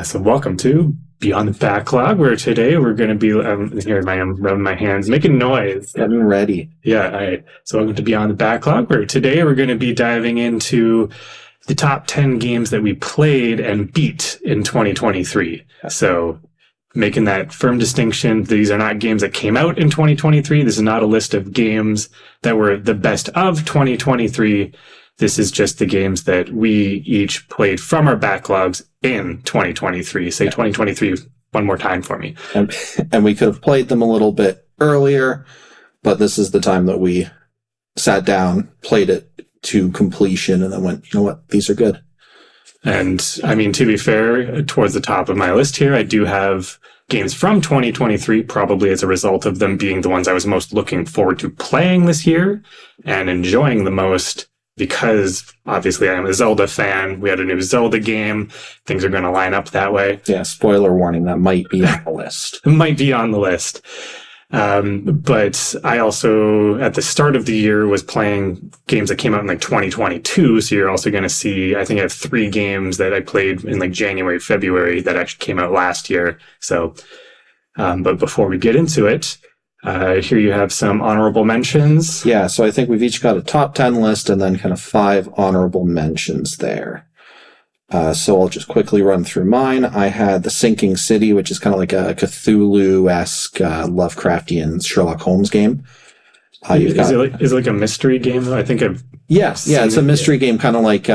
So welcome to Beyond the Backlog, where today we're going to be, here I am rubbing my hands, making noise. Getting ready. Yeah, all right. So welcome to Beyond the Backlog, where today we're going to be diving into the top 10 games that we played and beat in 2023. So making that firm distinction, these are not games that came out in 2023. This is not a list of games that were the best of 2023. This is just the games that we each played from our backlogs in 2023. Say 2023 one more time for me. And we could have played them a little bit earlier, but this is the time that we sat down, played it to completion, and then went, you know what, these are good. And I mean, to be fair, towards the top of my list here, I do have games from 2023, probably as a result of them being the ones I was most looking forward to playing this year and enjoying the most. Because obviously I'm a Zelda fan. We had a new Zelda game. Things are going to line up that way. Yeah, spoiler warning, that might be on the list. It might be on the list. But I also, at the start of the year, was playing games that came out in like 2022. So you're also going to see, I think I have 3 games that I played in like January, February that actually came out last year. So, but before we get into it, here you have some honorable mentions. Yeah, so I think we've each got a top 10 list and then kind of 5 honorable mentions there. So I'll just quickly run through mine. I had The Sinking City, which is kind of like a Cthulhu-esque Lovecraftian Sherlock Holmes game. Is it like a mystery game? I think I've Yes, yeah, it's a mystery game, kind of like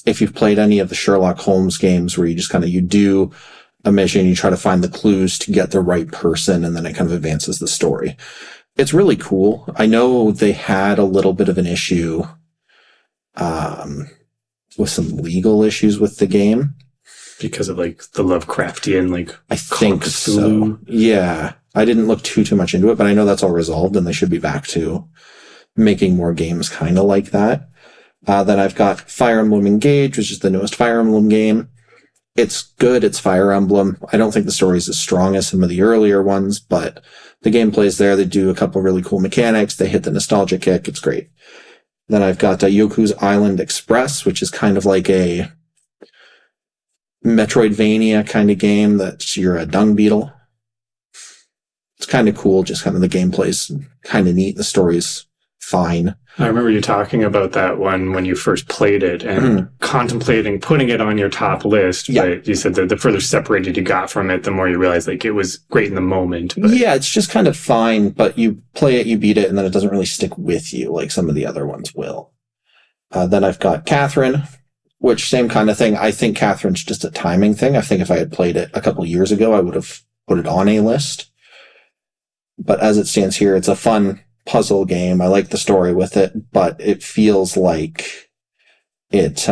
if you've played any of the Sherlock Holmes games where you just kind of, you do a mission, you try to find the clues to get the right person, and then it kind of advances the story. It's really cool. I know they had a little bit of an issue with some legal issues with the game. Because of like the Lovecraftian, like I think so. Yeah. I didn't look too much into it, but I know that's all resolved and they should be back to making more games kind of like that. Then I've got Fire Emblem Engage, which is the newest Fire Emblem game. It's good. It's Fire Emblem. I don't think the story is as strong as some of the earlier ones, but the gameplay's there. They do a couple really cool mechanics. They hit the nostalgia kick. It's great. Then I've got Yoku's Island Express, which is kind of like a Metroidvania kind of game that you're a dung beetle. It's kind of cool. Just kind of the gameplay's kind of neat. The story's fine. I remember you talking about that one when you first played it and contemplating putting it on your top list. Yeah. But you said that the further separated you got from it, the more you realized like it was great in the moment. But yeah, it's just kind of fine, but you play it, you beat it, and then it doesn't really stick with you like some of the other ones will. Then I've got Catherine, which same kind of thing. I think Catherine's just a timing thing. I think if I had played it a couple years ago, I would have put it on a list. But as it stands here, it's a fun puzzle game. I like the story with it, but it feels like it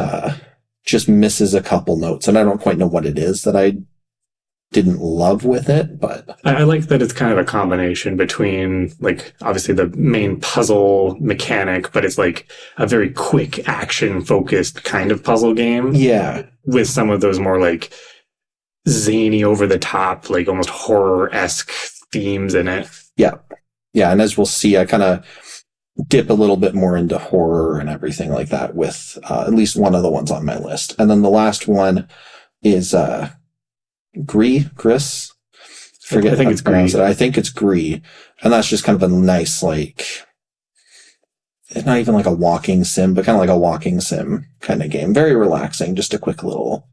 just misses a couple notes, and I don't quite know what it is that I didn't love with it, but I like that it's kind of a combination between like obviously the main puzzle mechanic, but it's like a very quick action focused kind of puzzle game. Yeah. With some of those more like zany over the top, like almost horror-esque themes in it. Yeah. Yeah, and as we'll see, I kind of dip a little bit more into horror and everything like that with at least one of the ones on my list. And then the last one is Gris. I think it's Gris. I think it's Gris. And that's just kind of a nice, like, it's not even like a walking sim, but kind of like a walking sim kind of game. Very relaxing, just a quick little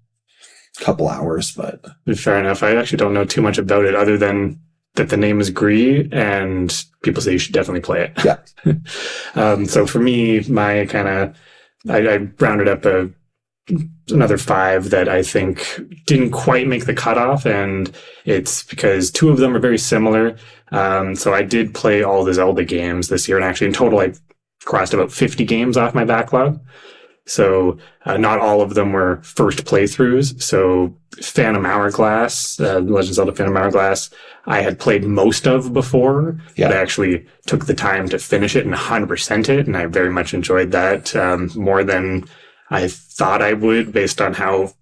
couple hours. But fair enough. I actually don't know too much about it other than that the name is Gris, and people say you should definitely play it. Yeah. So for me, my I rounded up another 5 that I think didn't quite make the cutoff, and it's because 2 of them are very similar. So I did play all the Zelda games this year, and actually in total I crossed about 50 games off my backlog. So not all of them were first playthroughs. So Phantom Hourglass, Legend of Zelda Phantom Hourglass, I had played most of before, but I actually took the time to finish it and 100% it, and I very much enjoyed that more than I thought I would based on how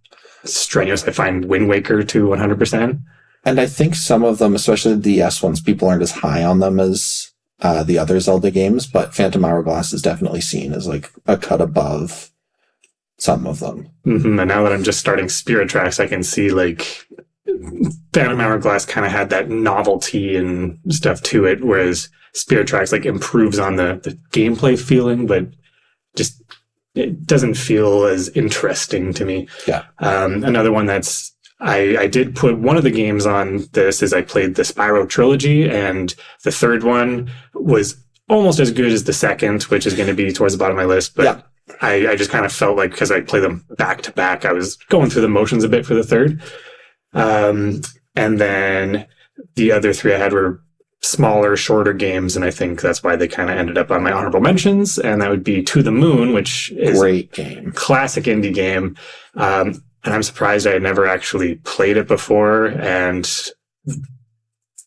strenuous I find Wind Waker to 100%. And I think some of them, especially the DS ones, people aren't as high on them as the other Zelda games, but Phantom Hourglass is definitely seen as like a cut above some of them. Mm-hmm. And now that I'm just starting Spirit Tracks, I can see like Phantom Hourglass kind of had that novelty and stuff to it, whereas Spirit Tracks like improves on the gameplay feeling, but just it doesn't feel as interesting to me. Yeah. Another one that's I did put one of the games on this is I played the Spyro trilogy, and the third one was almost as good as the second, which is going to be towards the bottom of my list. But I just kind of felt like because I play them back to back, I was going through the motions a bit for the third. And then the other three I had were smaller, shorter games, and I think that's why they kind of ended up on my honorable mentions. And that would be To the Moon, which is great game, classic indie game. And I'm surprised I had never actually played it before. And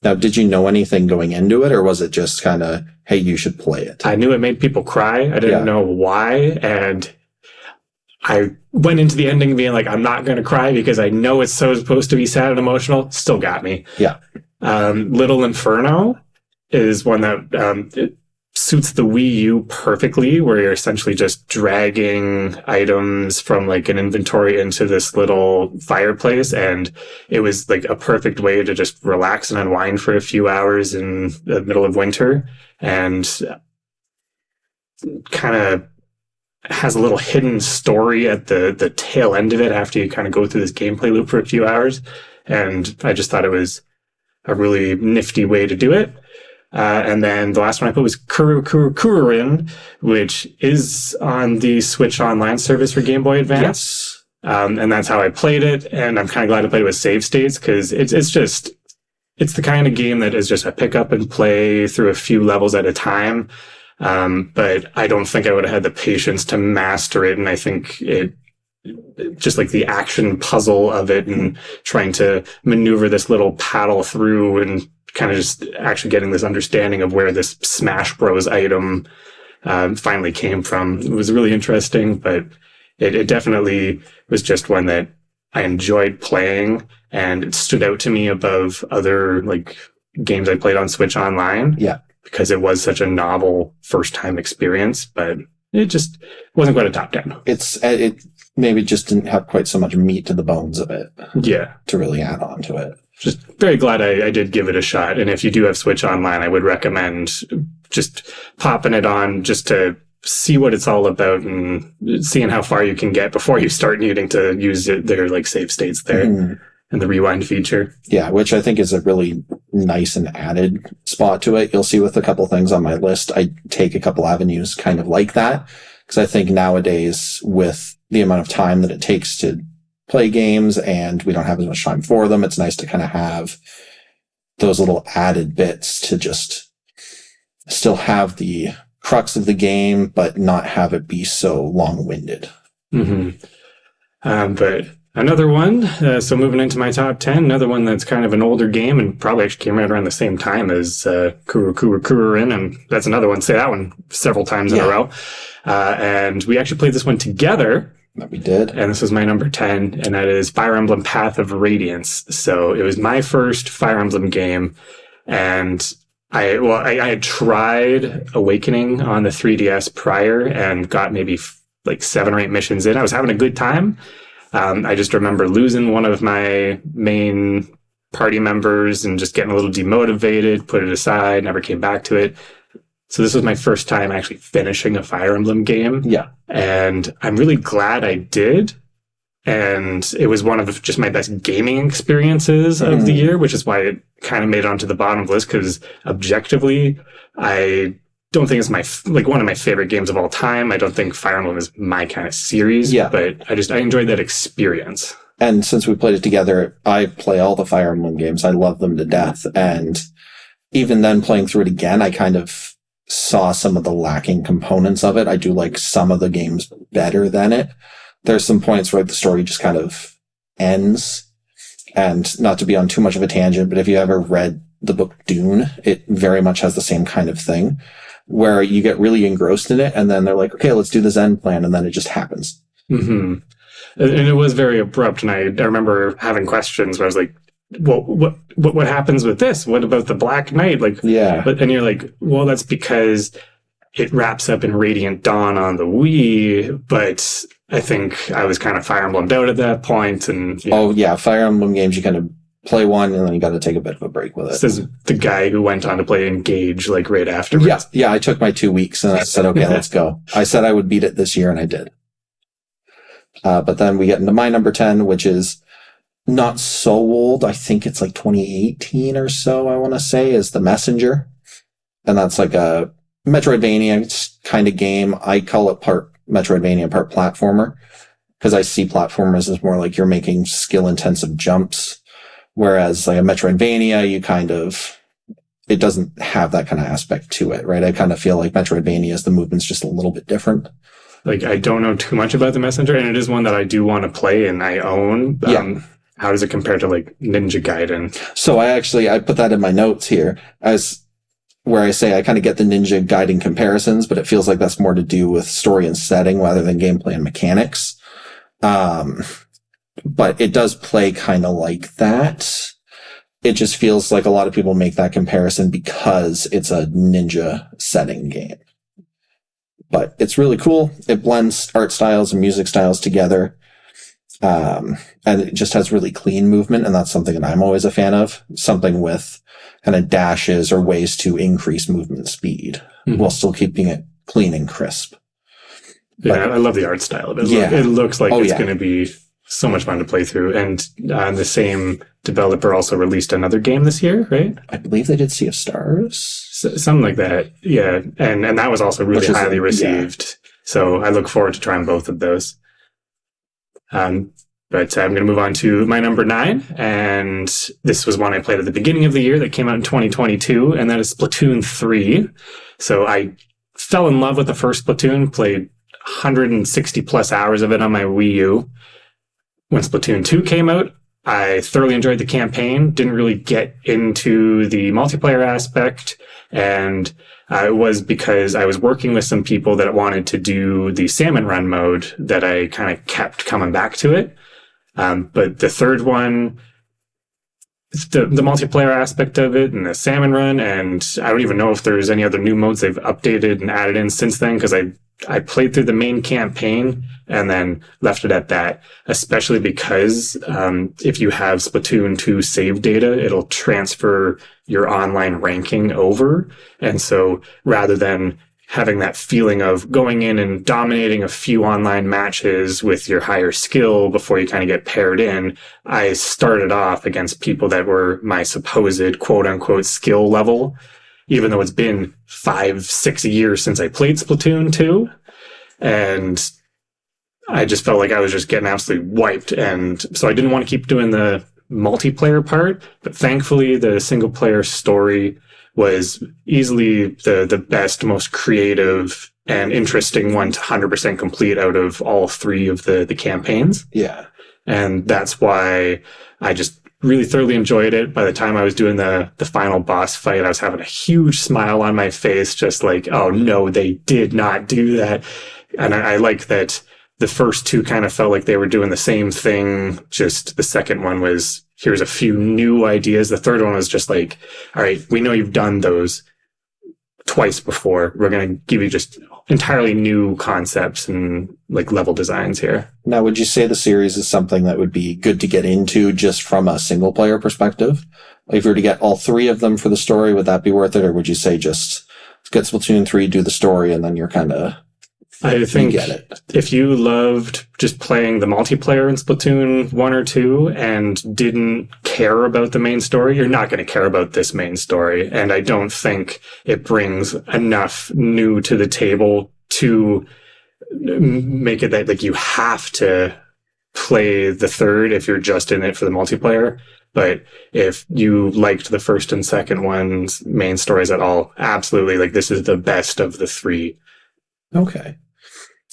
now, did you know anything going into it, or was it just kind of, hey, you should play it? I knew it made people cry. I didn't know why. And I went into the ending being like, I'm not going to cry because I know it's so supposed to be sad and emotional. Still got me. Yeah. Little Inferno is one that it suits the Wii U perfectly, where you're essentially just dragging items from like an inventory into this little fireplace. And it was like a perfect way to just relax and unwind for a few hours in the middle of winter. And kind of has a little hidden story at the tail end of it after you kind of go through this gameplay loop for a few hours. And I just thought it was a really nifty way to do it. And then the last one I put was Kururin, which is on the Switch Online service for Game Boy Advance. Yes. And that's how I played it. And I'm kind of glad I played it with save states because it's the kind of game that is just a pick up and play through a few levels at a time. But I don't think I would have had the patience to master it. And I think it just like the action puzzle of it and trying to maneuver this little paddle through and kind of just actually getting this understanding of where this Smash Bros item finally came from. It was really interesting, but it definitely was just one that I enjoyed playing, and it stood out to me above other like games I played on Switch Online. Yeah. Because it was such a novel first time experience, but it just wasn't quite a top 10. It maybe just didn't have quite so much meat to the bones of it. Yeah. To really add on to it. Just very glad I did give it a shot. And if you do have Switch Online, I would recommend just popping it on just to see what it's all about and seeing how far you can get before you start needing to use their like save states there and the rewind feature. Yeah, which I think is a really nice and added spot to it. You'll see with a couple things on my list, I take a couple avenues kind of like that. Because I think nowadays with the amount of time that it takes to play games and we don't have as much time for them, it's nice to kind of have those little added bits to just still have the crux of the game, but not have it be so long-winded. But another one, so moving into my top 10, another one that's kind of an older game and probably actually came right around the same time as Kururin, and that's another one, say that one several times in a row. And we actually played this one together. That we did. And this was my number 10, and that is Fire Emblem Path of Radiance. So it was my first Fire Emblem game, and I had tried Awakening on the 3DS prior and got maybe like 7 or 8 missions in. I was having a good time. I just remember losing one of my main party members and just getting a little demotivated, put it aside, never came back to it. So this was my first time actually finishing a Fire Emblem game. Yeah. And I'm really glad I did. And it was one of just my best gaming experiences of the year, which is why it kind of made it onto the bottom of the list, because objectively, I don't think it's one of my favorite games of all time. I don't think Fire Emblem is my kind of series, but I enjoyed that experience. And since we played it together, I play all the Fire Emblem games. I love them to death. And even then playing through it again, I kind of saw some of the lacking components of it. I do like some of the games better than it. There's some points where the story just kind of ends. And not to be on too much of a tangent, but if you ever read the book Dune, it very much has the same kind of thing, where you get really engrossed in it, and then they're like, okay, let's do the Zen plan, and then it just happens. And it was very abrupt, and I remember having questions where I was like, well, what happens with this? What about the Black Knight? And you're like, well, that's because it wraps up in Radiant Dawn on the Wii, but I think I was kind of Fire Emblemed out at that point, and Oh yeah, Fire Emblem games, you kind of play one and then you got to take a bit of a break with it. This is the guy who went on to play Engage like right afterwards. Yeah, I took my 2 weeks and I said, okay, let's go. I said I would beat it this year and I did. But then we get into my number 10, which is not so old. I think it's like 2018 or so, I want to say, is The Messenger. And that's like a Metroidvania kind of game. I call it part Metroidvania, part platformer, because I see platformers as more like you're making skill-intensive jumps. Whereas like a Metroidvania, it doesn't have that kind of aspect to it, right? I kind of feel like Metroidvania's, the movement's just a little bit different. Like, I don't know too much about The Messenger, and it is one that I do want to play and I own. How does it compare to like Ninja Gaiden? So I put that in my notes here as where I say I kind of get the Ninja Gaiden comparisons, but it feels like that's more to do with story and setting rather than gameplay and mechanics. But it does play kind of like that. It just feels like a lot of people make that comparison because it's a ninja setting game. But it's really cool. It blends art styles and music styles together. And it just has really clean movement. And that's something that I'm always a fan of. Something with kind of dashes or ways to increase movement speed while still keeping it clean and crisp. Yeah, I love the art style of it. Yeah. It looks like it's going to be so much fun to play through. And the same developer also released another game this year, right? I believe they did Sea of Stars. Something like that. Yeah. And that was also really highly received. Yeah. So I look forward to trying both of those. But I'm going to move on to my number 9. And this was one I played at the beginning of the year that came out in 2022. And that is Splatoon 3. So I fell in love with the first Splatoon, played 160 plus hours of it on my Wii U. When Splatoon 2 came out, I thoroughly enjoyed the campaign, didn't really get into the multiplayer aspect, and it was because I was working with some people that wanted to do the salmon run mode that I kind of kept coming back to it. But the third one, the multiplayer aspect of it and the salmon run, and I don't even know if there's any other new modes they've updated and added in since then, because I played through the main campaign and then left it at that, especially because if you have Splatoon 2 save data, it'll transfer your online ranking over. And so rather than having that feeling of going in and dominating a few online matches with your higher skill before you kind of get paired in, I started off against people that were my supposed quote unquote skill level, even though it's been 5-6 years since I played Splatoon 2. And I just felt like I was just getting absolutely wiped. And so I didn't want to keep doing the multiplayer part, but thankfully the single player story was easily the best, most creative and interesting one to 100% complete out of all 3 of the campaigns. Yeah. And that's why I just really thoroughly enjoyed it. By the time I was doing the final boss fight, I was having a huge smile on my face, just like, oh no, they did not do that. And I like that the first 2 kind of felt like they were doing the same thing. Just the second one was, here's a few new ideas. The third one was just like, all right, we know you've done those twice before. We're going to give you just entirely new concepts and like level designs here. Now, would you say the series is something that would be good to get into just from a single player perspective? If you were to get all 3 of them for the story, would that be worth it? Or would you say just get Splatoon 3, do the story, and then you're kind of... I think if you loved just playing the multiplayer in Splatoon 1 or 2 and didn't care about the main story, you're not going to care about this main story. And I don't think it brings enough new to the table to make it that like you have to play the third if you're just in it for the multiplayer. But if you liked the first and second one's main stories at all, absolutely, like this is the best of the 3. Okay.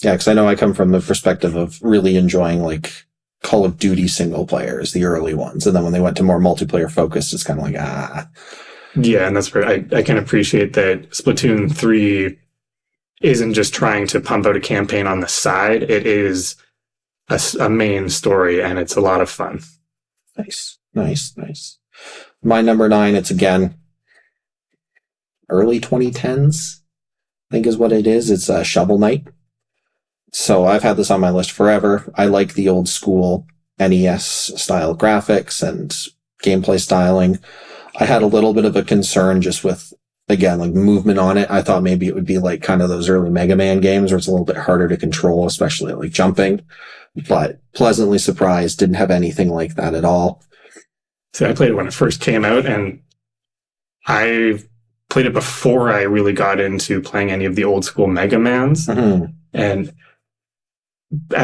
Yeah, because I know I come from the perspective of really enjoying like Call of Duty single players, the early ones. And then when they went to more multiplayer focused, it's kind of like, Yeah, and that's where I can appreciate that Splatoon 3 isn't just trying to pump out a campaign on the side. It is a main story, and it's a lot of fun. Nice. My number 9, it's again, early 2010s, I think is what it is. It's Shovel Knight. So I've had this on my list forever. I like the old school NES style graphics and gameplay styling. I had a little bit of a concern just with, again, like movement on it. I thought maybe it would be like kind of those early Mega Man games where it's a little bit harder to control, especially like jumping. But pleasantly surprised, didn't have anything like that at all. So I played it when it first came out, and I played it before I really got into playing any of the old school Mega Mans. Mm-hmm. And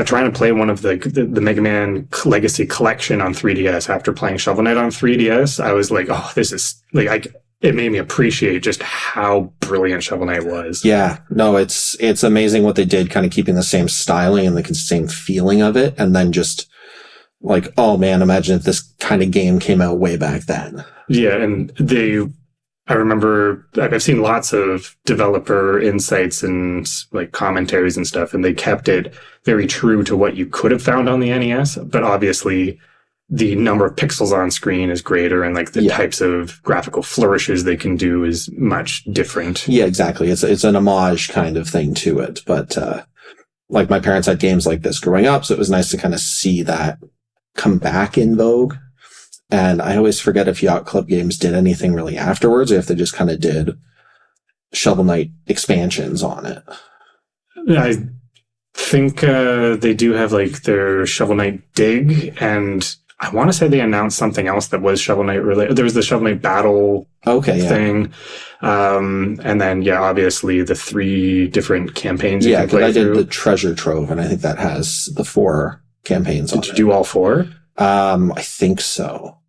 trying to play one of the Mega Man Legacy Collection on 3DS after playing Shovel Knight on 3DS, I was like, oh, this is like, it made me appreciate just how brilliant Shovel Knight was. Yeah, no, it's amazing what they did, kind of keeping the same styling and the same feeling of it, and then just like, oh man, imagine if this kind of game came out way back then. Yeah, and I remember I've seen lots of developer insights and like commentaries and stuff, and they kept it very true to what you could have found on the NES, but obviously the number of pixels on screen is greater, and like the types of graphical flourishes they can do is much different. Yeah, exactly. It's an homage kind of thing to it, but like my parents had games like this growing up, so it was nice to kind of see that come back in vogue. And I always forget if Yacht Club Games did anything really afterwards, or if they just kind of did Shovel Knight expansions on it. I think they do have like their Shovel Knight Dig, and I want to say they announced something else that was Shovel Knight related. There was the Shovel Knight Battle thing. And then, obviously the 3 different campaigns you can play I through. did the Treasure Trove, and I think that has the 4 campaigns on it. Did you do all 4? I think so.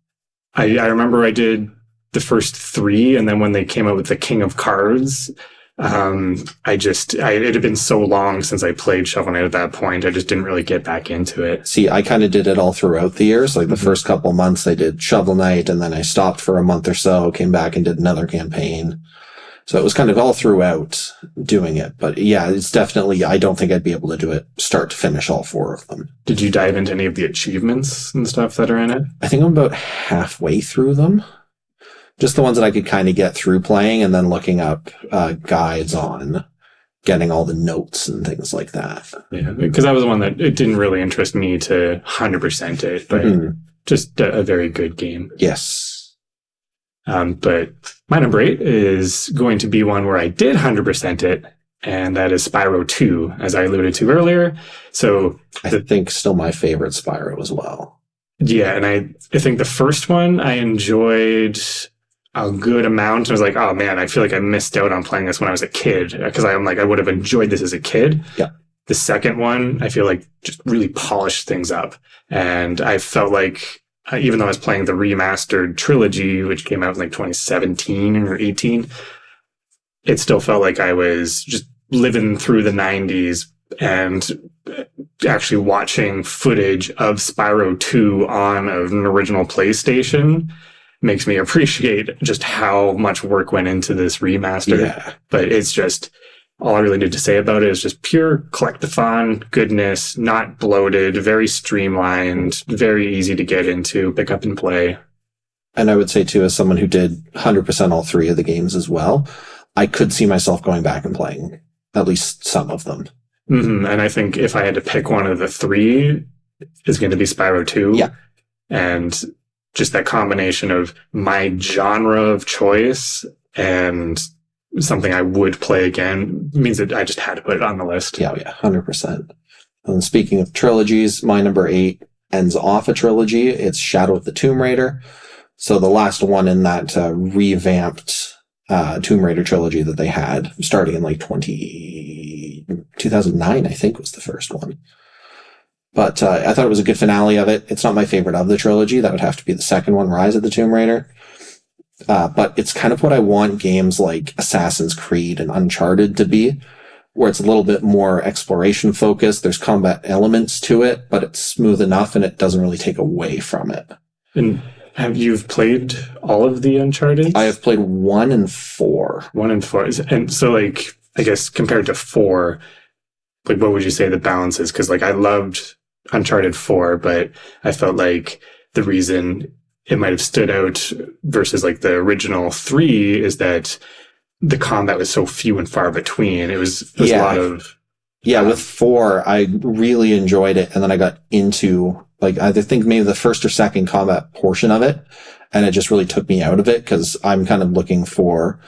I remember I did the first 3, and then when they came out with the King of Cards, it had been so long since I played Shovel Knight at that point, I just didn't really get back into it. See, I kind of did it all throughout the years. Like the first couple months I did Shovel Knight, and then I stopped for a month or so, came back and did another campaign. So it was kind of all throughout doing it. But yeah, it's definitely, I don't think I'd be able to do it start to finish all 4 of them. Did you dive into any of the achievements and stuff that are in it? I think I'm about halfway through them. Just the ones that I could kind of get through playing, and then looking up guides on getting all the notes and things like that. Yeah, because that was one that it didn't really interest me to 100% it, but just a very good game. Yes. But my number 8 is going to be one where I did 100% it, and that is Spyro 2, as I alluded to earlier. So I think still my favorite Spyro as well. Yeah, and I think the first one I enjoyed a good amount. I was like, oh man, I feel like I missed out on playing this when I was a kid, because I'm like, I would have enjoyed this as a kid. Yeah. The second one, I feel like just really polished things up. And I felt like, even though I was playing the remastered trilogy, which came out in like 2017 or 18, it still felt like I was just living through the 90s and actually watching footage of Spyro 2 on an original PlayStation makes me appreciate just how much work went into this remaster. Yeah. But it's just, all I really need to say about it is just pure collectathon goodness, not bloated, very streamlined, very easy to get into, pick up and play. And I would say too, as someone who did 100% all 3 of the games as well, I could see myself going back and playing at least some of them. Mm-hmm. And I think if I had to pick one of the 3, it's going to be Spyro 2. Yeah. And just that combination of my genre of choice and something I would play again means that I just had to put it on the list. Yeah, 100%. And speaking of trilogies, my number 8 ends off a trilogy. It's Shadow of the Tomb Raider. So the last one in that revamped Tomb Raider trilogy that they had, starting in like 2009, I think was the first one. But I thought it was a good finale of it. It's not my favorite of the trilogy. That would have to be the second one, Rise of the Tomb Raider. But it's kind of what I want games like Assassin's Creed and Uncharted to be, where it's a little bit more exploration focused. There's combat elements to it, but it's smooth enough and it doesn't really take away from it. And have you played all of the Uncharted? I have played 1 and 4. 1 and 4. And so, like, I guess compared to 4, like, what would you say the balance is? Because, like, I loved Uncharted 4, but I felt like the reason it might have stood out versus like the original 3 is that the combat was so few and far between. It was a lot of Yeah, with 4, I really enjoyed it, and then I got into, like, I think maybe the first or second combat portion of it, and it just really took me out of it, because I'm kind of looking for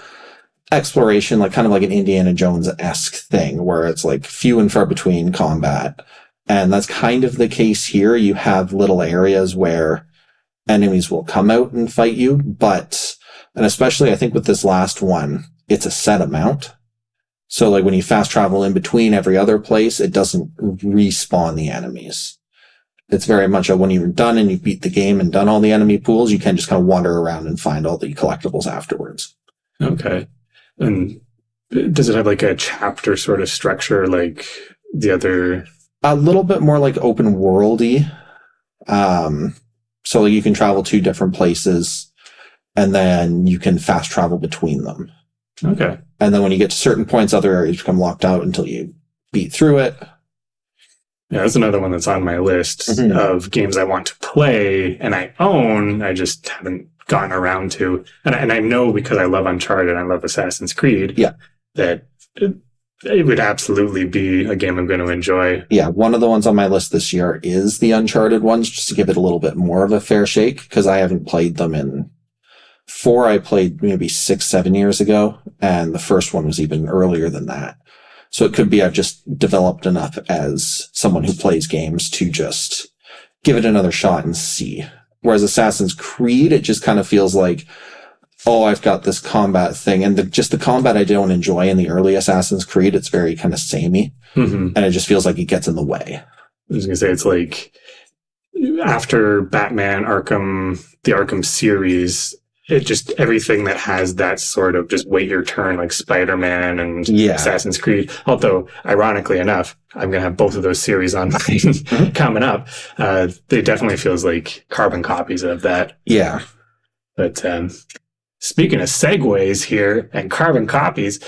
exploration, like kind of like an Indiana Jones-esque thing, where it's like few and far between combat. And that's kind of the case here. You have little areas where enemies will come out and fight you, and especially I think with this last one, it's a set amount. So like when you fast travel in between every other place, it doesn't respawn the enemies. It's very much when you're done and you beat the game and done all the enemy pools, you can just kind of wander around and find all the collectibles afterwards. Okay. And does it have like a chapter sort of structure like the other? A little bit more like open worldy. So you can travel to different places and then you can fast travel between them. Okay. And then when you get to certain points, other areas become locked out until you beat through it. Yeah, that's another one that's on my list of games I want to play and I own. I just haven't gotten around to. And I know because I love Uncharted, I love Assassin's Creed, that it would absolutely be a game I'm going to enjoy. Yeah, one of the ones on my list this year is the Uncharted ones, just to give it a little bit more of a fair shake, because I haven't played them in 4. I played maybe 6-7 years ago, and the first one was even earlier than that. So it could be I've just developed enough as someone who plays games to just give it another shot and see. Whereas Assassin's Creed, it just kind of feels like, oh, I've got this combat thing. And the combat I don't enjoy in the early Assassin's Creed, it's very kind of samey. And it just feels like it gets in the way. I was going to say, it's like after Batman the Arkham series, it just everything that has that sort of just wait your turn, like Spider-Man and Assassin's Creed. Although, ironically enough, I'm going to have both of those series on mine coming up. It definitely feels like carbon copies of that. Yeah. But speaking of segues here and carbon copies,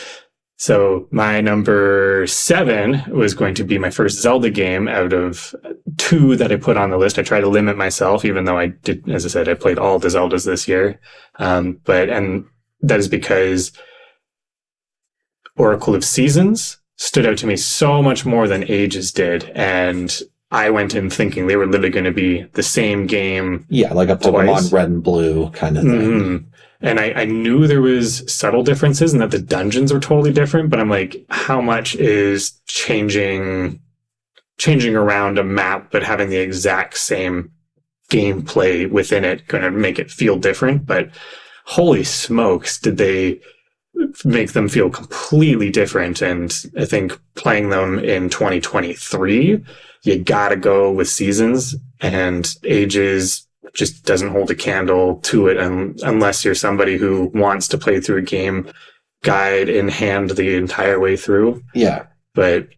so my number 7 was going to be my first Zelda game out of 2 that I put on the list. I try to limit myself, even though I did, as I said, I played all the Zeldas this year. And that is because Oracle of Seasons stood out to me so much more than Ages did. And I went in thinking they were literally going to be the same game. Yeah, like a Pokemon Red and Blue kind of thing. And I knew there was subtle differences and that the dungeons are totally different, but I'm like, how much is changing around a map, but having the exact same gameplay within it going to make it feel different? But holy smokes, did they make them feel completely different. And I think playing them in 2023, you gotta go with Seasons, and Ages just doesn't hold a candle to it unless you're somebody who wants to play through a game guide in hand the entire way through. Yeah. But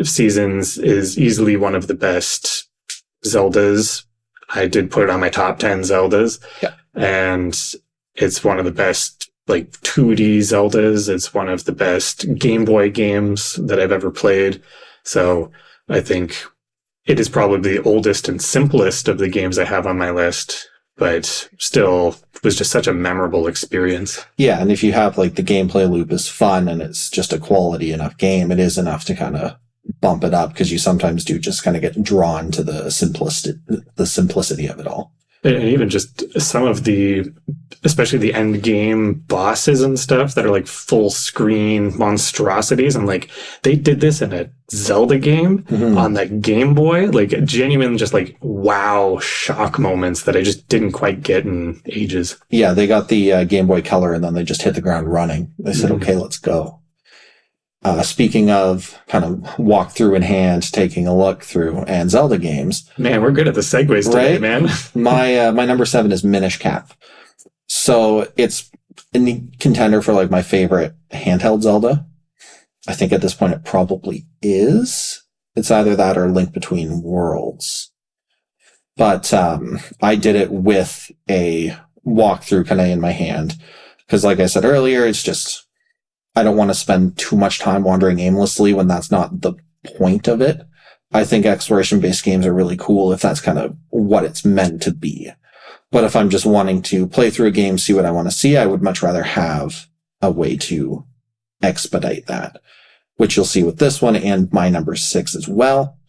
Seasons is easily one of the best Zeldas. I did put it on my top 10 Zeldas. Yeah. And it's one of the best like 2D Zeldas. It's one of the best Game Boy games that I've ever played. So I think it is probably the oldest and simplest of the games I have on my list, but still was just such a memorable experience. Yeah, and if you have like the gameplay loop is fun and it's just a quality enough game, it is enough to kind of bump it up, because you sometimes do just kind of get drawn to the simplicity of it all. And even just some of especially the end game bosses and stuff that are like full screen monstrosities. I'm like, they did this in a Zelda game on the Game Boy, like genuine, just like wow shock moments that I just didn't quite get in Ages. Yeah, they got the Game Boy Color and then they just hit the ground running. They said, okay, let's go. Speaking of kind of walk through in hand, taking a look through, and Zelda games. Man, we're good at the segues today, right? Man. My number 7 is Minish Cap. So it's in the contender for like my favorite handheld Zelda. I think at this point it probably is. It's either that or Link Between Worlds. But I did it with a walkthrough kind of in my hand. Because like I said earlier, it's just, I don't want to spend too much time wandering aimlessly when that's not the point of it. I think exploration-based games are really cool if that's kind of what it's meant to be. But if I'm just wanting to play through a game, see what I want to see, I would much rather have a way to expedite that. which you'll see with this one and my number 6 as well.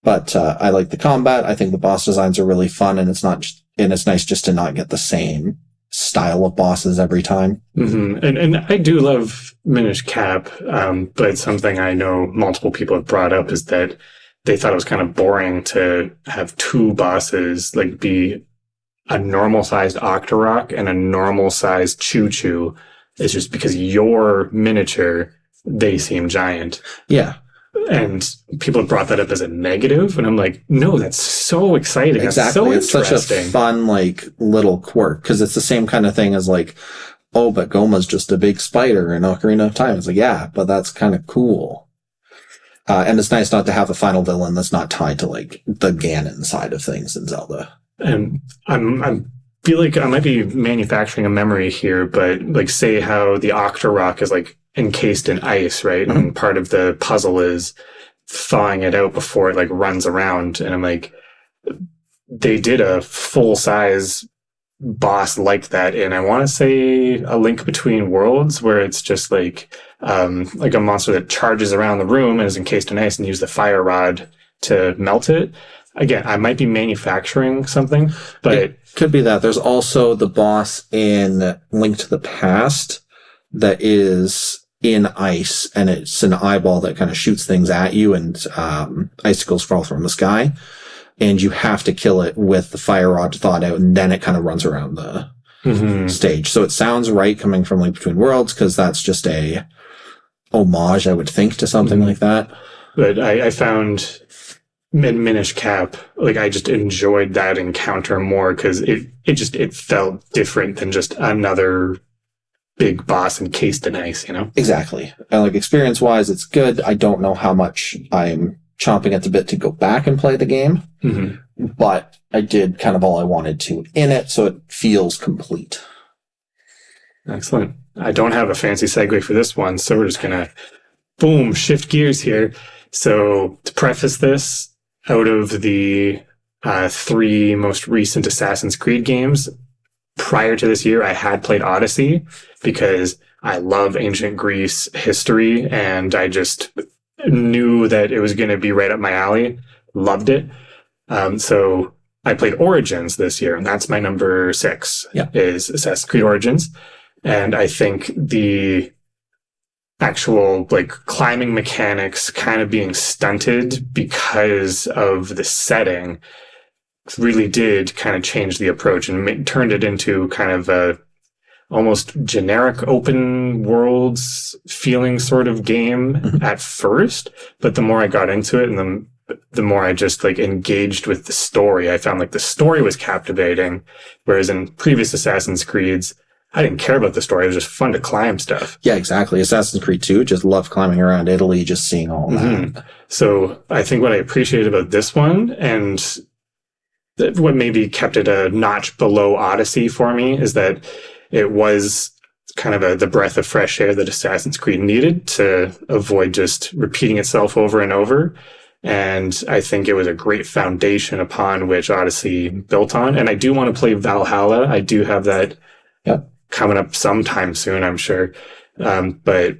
But I like the combat. I think the boss designs are really fun, and it's nice just to not get the same style of bosses every time. Mm-hmm. And I do love Minish Cap, but something I know multiple people have brought up is that they thought it was kind of boring to have two bosses, like be a normal-sized Octorok and a normal-sized Choo Choo. It's just because you're miniature, they seem giant. Yeah. And people have brought that up as a negative, and I'm like, no, that's so exciting. Exactly. That's so it's such a fun, like, little quirk, because it's the same kind of thing as, like, oh, but Goma's just a big spider in Ocarina of Time. It's like, yeah, but that's kind of cool. And it's nice not to have a final villain that's not tied to, like, the Ganon side of things in Zelda. And I feel like I might be manufacturing a memory here, but, like, say how the Octorok is, like, encased in ice, right? Mm-hmm. And part of the puzzle is thawing it out before it like runs around. And I'm like, they did a full size boss like that. And I want to say A Link Between Worlds, where it's just like a monster that charges around the room and is encased in ice and use the fire rod to melt it. Again, I might be manufacturing something, but it could be that. There's also the boss in Link to the Past that is in ice, and it's an eyeball that kind of shoots things at you, and icicles fall from the sky, and you have to kill it with the fire rod thawed out, and then it kind of runs around the stage. So it sounds right coming from Link Between Worlds, because that's just a homage, I would think, to something like that. But I found Minish Cap, like, I just enjoyed that encounter more, because it felt different than just another big boss encased in ice, you know? Exactly. And like experience-wise, it's good. I don't know how much I'm chomping at the bit to go back and play the game, but I did kind of all I wanted to in it, so it feels complete. Excellent. I don't have a fancy segue for this one, so we're just going to, boom, shift gears here. So to preface this, out of the 3 most recent Assassin's Creed games, prior to this year, I had played Odyssey because I love ancient Greece history, and I just knew that it was going to be right up my alley. Loved it. So I played Origins this year, and that's my number 6, is Assassin's Creed Origins. And I think the actual like climbing mechanics kind of being stunted because of the setting really did kind of change the approach and turned it into kind of a almost generic open worlds feeling sort of game at first. But the more I got into it, and the more I just like engaged with the story, I found like the story was captivating. Whereas in previous Assassin's Creeds, I didn't care about the story. It was just fun to climb stuff. Yeah, exactly. Assassin's Creed 2, just loved climbing around Italy, just seeing all that. So I think what I appreciated about this one, and what maybe kept it a notch below Odyssey for me, is that it was kind of the breath of fresh air that Assassin's Creed needed to avoid just repeating itself over and over. And I think it was a great foundation upon which Odyssey built on. And I do want to play Valhalla. I do have that coming up sometime soon, I'm sure. But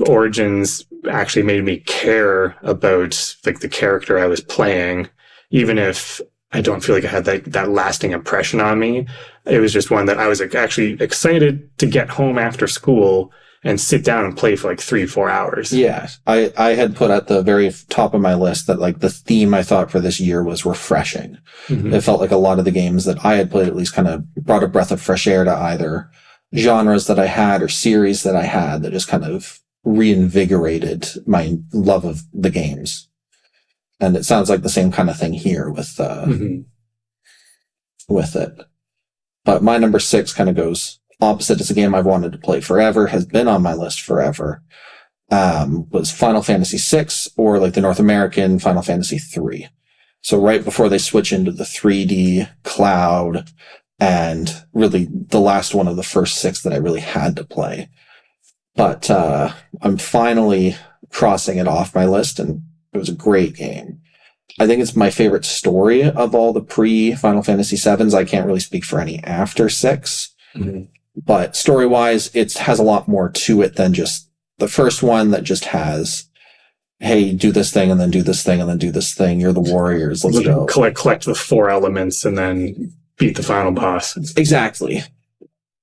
Origins actually made me care about like the character I was playing, even if I don't feel like it had that lasting impression on me. It was just one that I was actually excited to get home after school and sit down and play for like 3-4 hours. Yeah. I had put at the very top of my list that like the theme I thought for this year was refreshing. It felt like a lot of the games that I had played at least kind of brought a breath of fresh air to either genres that I had or series that I had that just kind of reinvigorated my love of the games. And it sounds like the same kind of thing here with it. But my number 6 kind of goes opposite. It's a game I've wanted to play forever, has been on my list forever. Was Final Fantasy VI, or like the North American Final Fantasy III. So right before they switch into the 3D cloud, and really the last one of the first 6 that I really had to play. But I'm finally crossing it off my list, and it was a great game. I think it's my favorite story of all the pre-Final Fantasy VIIs. I can't really speak for any after 6. But story-wise, it has a lot more to it than just the first one that just has, hey, do this thing and then do this thing and then do this thing. You're the warriors. Let's go. Collect the 4 elements and then beat the final boss. Exactly.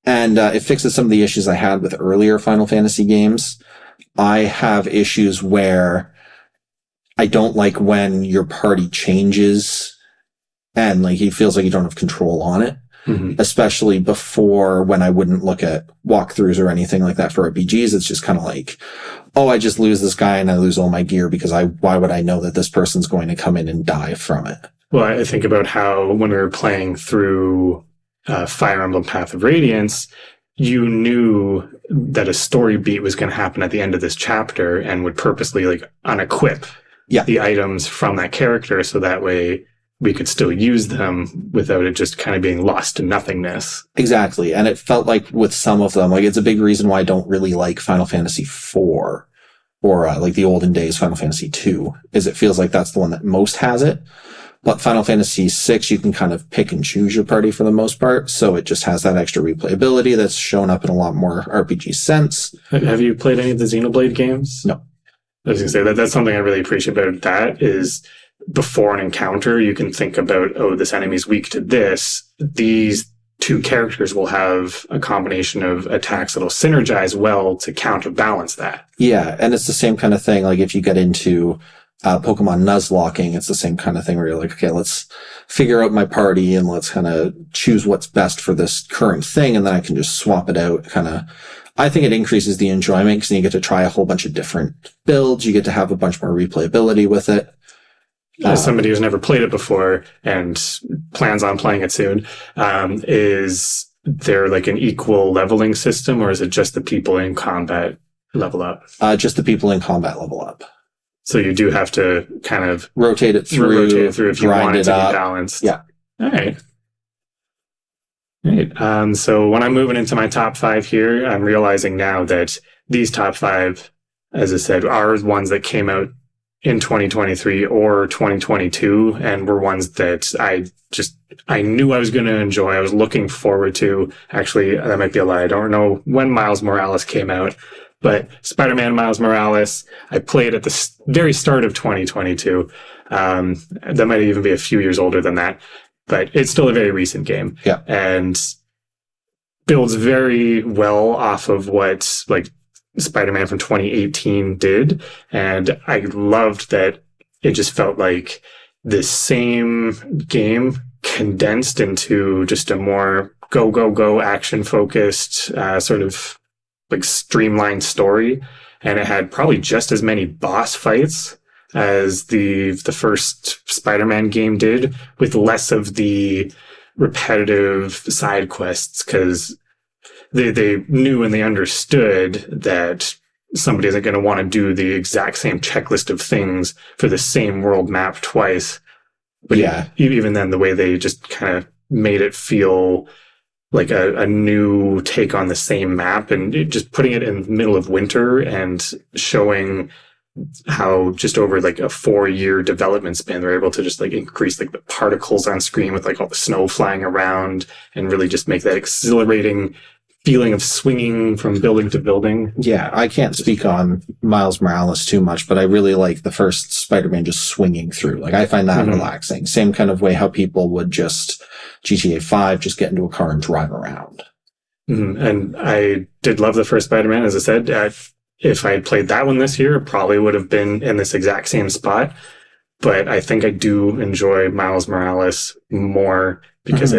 And it fixes some of the issues I had with earlier Final Fantasy games. I have issues where I don't like when your party changes and like it feels like you don't have control on it. Mm-hmm. Especially before, when I wouldn't look at walkthroughs or anything like that for RPGs. It's just kind of like, oh, I just lose this guy and I lose all my gear because why would I know that this person's going to come in and die from it? Well, I think about how when we were playing through Fire Emblem Path of Radiance, you knew that a story beat was going to happen at the end of this chapter and would purposely like unequip the items from that character so that way we could still use them without it just kind of being lost to nothingness. Exactly. And it felt like with some of them, like it's a big reason why I don't really like Final Fantasy IV or like the olden days Final Fantasy II, is it feels like that's the one that most has it. But Final Fantasy VI, you can kind of pick and choose your party for the most part. So it just has that extra replayability that's shown up in a lot more RPG sense. Have you played any of the Xenoblade games? No. I was going to say that's something I really appreciate about that is before an encounter, you can think about, oh, this enemy's weak to this. These 2 characters will have a combination of attacks that'll synergize well to counterbalance that. Yeah, and it's the same kind of thing. Like if you get into Pokemon Nuzlocking, it's the same kind of thing where you're like, okay, let's figure out my party and let's kind of choose what's best for this current thing, and then I can just swap it out. I think it increases the enjoyment because you get to try a whole bunch of different builds. You get to have a bunch more replayability with it. As somebody who's never played it before and plans on playing it soon, is there like an equal leveling system, or is it just the people in combat level up? Just the people in combat level up. So you do have to kind of rotate it through if you want it to be balanced. Yeah. All right. Right. So when I'm moving into my top 5 here, I'm realizing now that these top 5, as I said, are ones that came out in 2023 or 2022 and were ones that I knew I was going to enjoy. I was looking forward to. Actually, that might be a lie. I don't know when Miles Morales came out, but Spider-Man Miles Morales, I played at the very start of 2022. That might even be a few years older than that, but it's still a very recent game. Yeah. And builds very well off of what like Spider-Man from 2018 did. And I loved that it just felt like the same game condensed into just a more go action focused sort of like streamlined story. And it had probably just as many boss fights as the first Spider-Man game did, with less of the repetitive side quests, because they knew and they understood that somebody isn't going to want to do the exact same checklist of things for the same world map twice. But yeah, even then, the way they just kind of made it feel like a new take on the same map, and just putting it in the middle of winter and showing how just over like a 4-year development span, they're able to just like increase like the particles on screen with like all the snow flying around and really just make that exhilarating feeling of swinging from building to building. Yeah, I can't speak on Miles Morales too much, but I really like the first Spider-Man just swinging through. Like, I find that relaxing. Same kind of way how people would just, GTA 5, just get into a car and drive around. And I did love the first Spider-Man, as I said. If I had played that one this year, it probably would have been in this exact same spot. But I think I do enjoy Miles Morales more because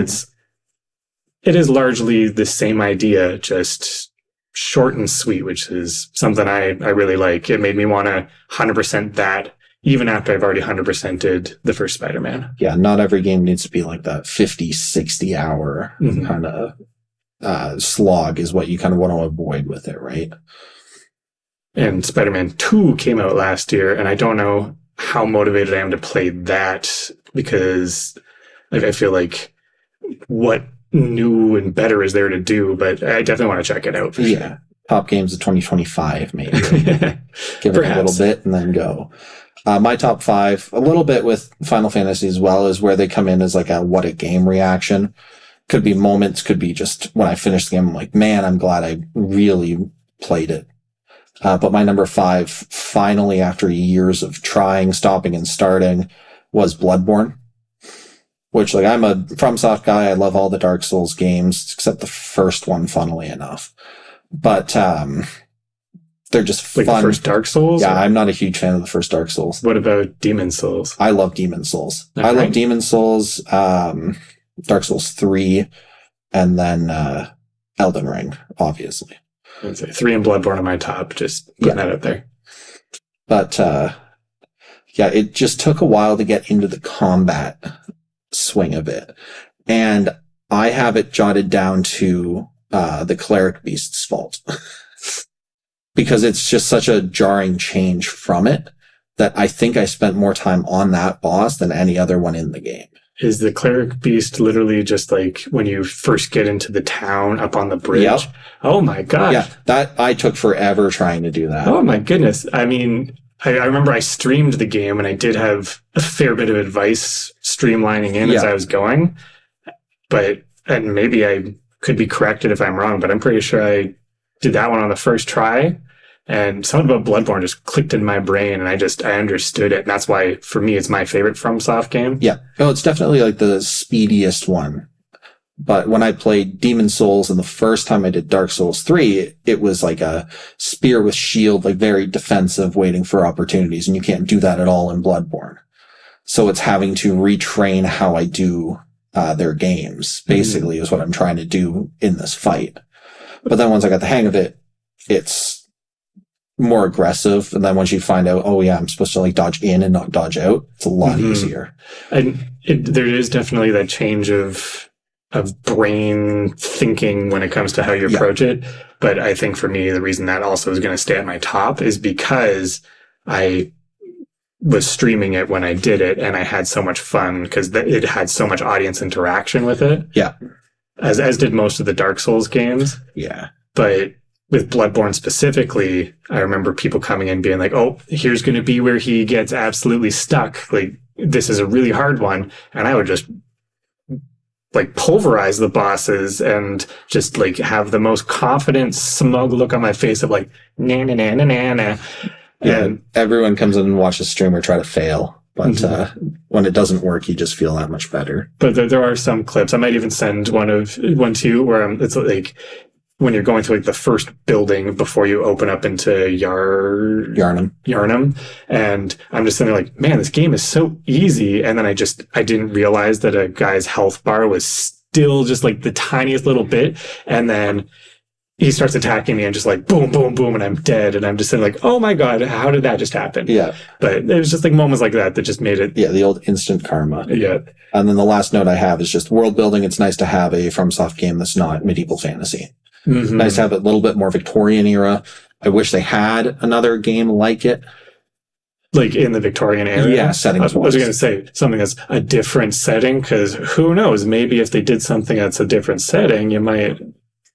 it is largely the same idea, just short and sweet, which is something I really like. It made me want to 100% that, even after I've already 100%ed the first Spider-Man. Yeah, not every game needs to be like that 50, 60 hour kind of slog is what you kind of want to avoid with it, right? And Spider-Man 2 came out last year, and I don't know how motivated I am to play that, because I feel like what new and better is there to do, but I definitely want to check it out for sure. Top games of 2025, maybe. Give it a little bit and then go. My top 5, a little bit with Final Fantasy as well, is where they come in as like a what a game reaction. Could be moments, could be just when I finish the game, I'm like, man, I'm glad I really played it. But my number 5, finally, after years of trying, stopping, and starting, was Bloodborne. Which, like, I'm a FromSoft guy. I love all the Dark Souls games, except the first one, funnily enough. But they're just Like fun. the first Dark Souls? Yeah, I'm not a huge fan of the first Dark Souls. What about Demon Souls? I love Demon Souls. Okay. I love Demon Souls, Dark Souls 3, and then Elden Ring, obviously. I'd say 3 and Bloodborne on my top, just putting that out there. But yeah, it just took a while to get into the combat swing of it. And I have it jotted down to the Cleric Beast's fault. Because it's just such a jarring change from it that I think I spent more time on that boss than any other one in the game. Is the Cleric Beast literally just like when you first get into the town up on the bridge? Yep. Oh my gosh. Yeah, that I took forever trying to do that. Oh my goodness. I mean, I remember I streamed the game and I did have a fair bit of advice streamlining in as I was going. And maybe I could be corrected if I'm wrong, but I'm pretty sure I did that one on the first try. And something about Bloodborne just clicked in my brain and I understood it. And that's why, for me, it's my favorite FromSoft game. Yeah. Oh, it's definitely like the speediest one. But when I played Demon Souls and the first time I did Dark Souls 3, it was like a spear with shield, like very defensive, waiting for opportunities. And you can't do that at all in Bloodborne. So it's having to retrain how I do their games, basically, is what I'm trying to do in this fight. But then once I got the hang of it, it's more aggressive. And then once you find out, oh yeah, I'm supposed to like dodge in and not dodge out, it's a lot easier. And there is definitely that change of brain thinking when it comes to how you approach it. But I think for me, the reason that also is going to stay at my top is because I was streaming it when I did it and I had so much fun because it had so much audience interaction with it. Yeah. As did most of the Dark Souls games. Yeah. But with Bloodborne specifically, I remember people coming in being like, oh, here's going to be where he gets absolutely stuck. Like, this is a really hard one. And I would just like pulverize the bosses and just like have the most confident, smug look on my face of like, na na na na na na. And everyone comes in and watches a streamer try to fail. But when it doesn't work, you just feel that much better. But there are some clips. I might even send one too, where it's like when you're going to like the first building before you open up into Yarnum. And I'm just sitting there like, man, this game is so easy. And then I didn't realize that a guy's health bar was still just like the tiniest little bit. And then he starts attacking me and just like boom, boom, boom, and I'm dead. And I'm just saying like, oh my God, how did that just happen? Yeah. But it was just like moments like that just made it. Yeah, the old instant karma. Yeah. And then the last note I have is just world building. It's nice to have a FromSoft game that's not medieval fantasy. Mm-hmm. Nice to have a little bit more Victorian era. I wish they had another game like it. Like in the Victorian era? Yeah, settings. I was going to say something that's a different setting, because who knows? Maybe if they did something that's a different setting, you might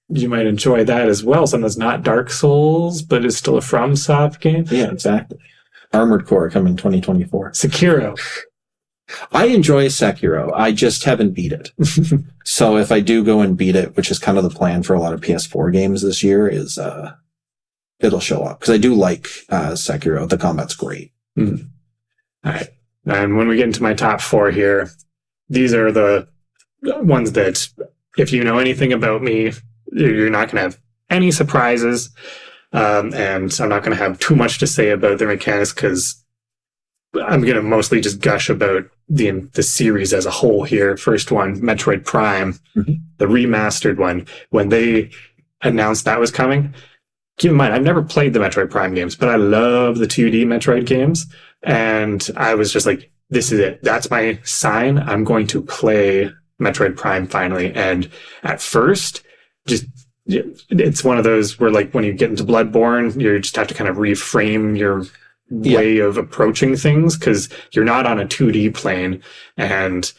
enjoy that as well. Something that's not Dark Souls, but is still a FromSoft game. Yeah, exactly. Armored Core coming 2024. Sekiro. I enjoy Sekiro. I just haven't beat it. So if I do go and beat it, which is kind of the plan for a lot of PS4 games this year, is it'll show up. Because I do like Sekiro. The combat's great. Mm. All right. And when we get into my top 4 here, these are the ones that, if you know anything about me, you're not going to have any surprises. And I'm not going to have too much to say about the mechanics, because I'm going to mostly just gush about the series as a whole here. First one, Metroid Prime, the remastered one. When they announced that was coming, keep in mind, I've never played the Metroid Prime games, but I love the 2D Metroid games. And I was just like, this is it. That's my sign. I'm going to play Metroid Prime finally. And at first, it's one of those where, like, when you get into Bloodborne, you just have to kind of reframe your way of approaching things, because you're not on a 2D plane, and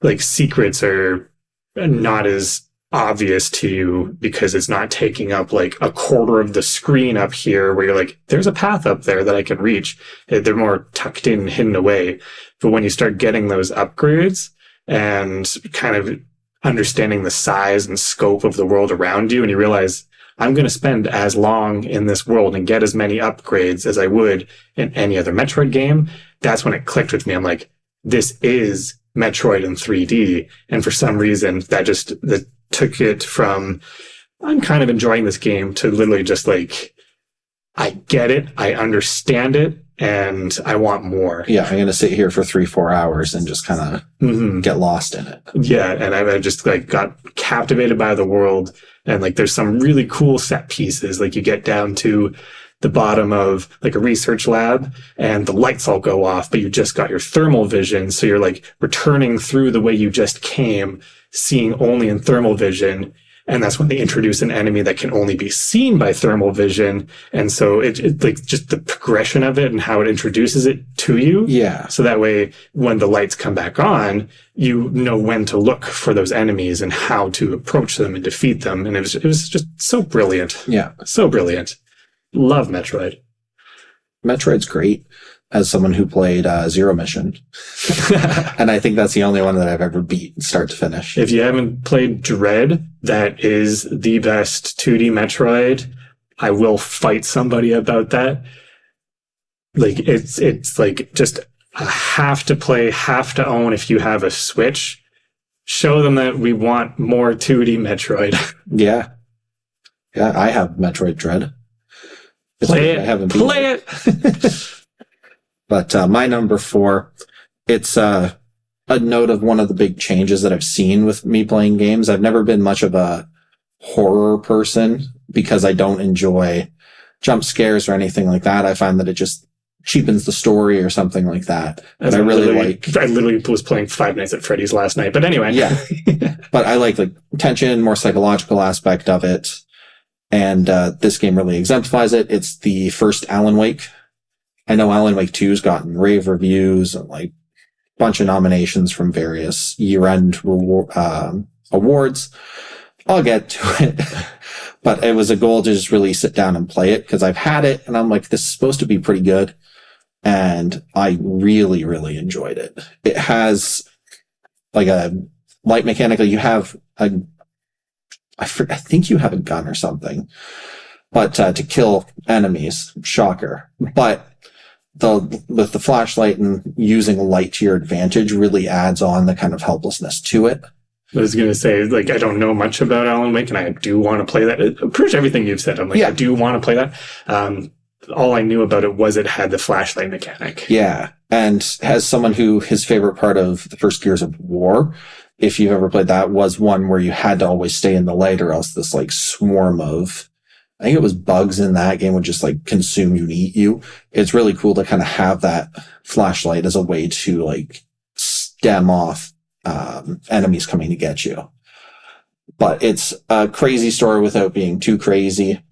like secrets are not as obvious to you because it's not taking up like a quarter of the screen up here where you're like, there's a path up there that I can reach. They're more tucked in, hidden away. But when you start getting those upgrades and kind of understanding the size and scope of the world around you, and you realize, I'm going to spend as long in this world and get as many upgrades as I would in any other Metroid game. That's when it clicked with me. I'm like, this is Metroid in 3D. And for some reason, that took it from, I'm kind of enjoying this game, to literally just like, I get it, I understand it, and I want more. Yeah, I'm going to sit here for 3-4 hours and just kind of get lost in it. Yeah, and I just like got captivated by the world. And like, there's some really cool set pieces. Like, you get down to the bottom of like a research lab and the lights all go off, but you just got your thermal vision. So you're like returning through the way you just came, seeing only in thermal vision. And that's when they introduce an enemy that can only be seen by thermal vision. And so it like just the progression of it and how it introduces it to you. Yeah. So that way, when the lights come back on, you know when to look for those enemies and how to approach them and defeat them. And it was just so brilliant. Yeah. So brilliant. Love Metroid. Metroid's great as someone who played Zero Mission. And I think that's the only one that I've ever beat start to finish. If you haven't played Dread, that is the best 2D Metroid. I will fight somebody about that. Like, it's like just a have to play, have to own if you have a Switch. Show them that we want more 2D Metroid. Yeah. Yeah, I have Metroid Dread. Play it. I haven't Play it. But my number 4, it's a note of one of the big changes that I've seen with me playing games. I've never been much of a horror person because I don't enjoy jump scares or anything like that. I find that it just cheapens the story or something like that. But I literally was playing Five Nights at Freddy's last night. But anyway. Yeah. But I like tension, more psychological aspect of it. And this game really exemplifies it. It's the first Alan Wake. I know Alan Wake 2's gotten rave reviews and like a bunch of nominations from various year-end awards. I'll get to it. But it was a goal to just really sit down and play it because I've had it and I'm like, this is supposed to be pretty good. And I really, really enjoyed it. It has like a light mechanical. You have I think you have a gun or something, but to kill enemies, shocker. But with the flashlight and using light to your advantage really adds on the kind of helplessness to it. I was going to say, like, I don't know much about Alan Wake, and I do want to play that. Pretty much everything you've said, I'm like, yeah. I do want to play that. All I knew about it was it had the flashlight mechanic. Yeah, and as someone who his favorite part of the first Gears of War, if you've ever played that, was one where you had to always stay in the light or else this like swarm of, I think it was bugs in that game would just like consume you and eat you. It's really cool to kind of have that flashlight as a way to like stem off enemies coming to get you. But it's a crazy story without being too crazy.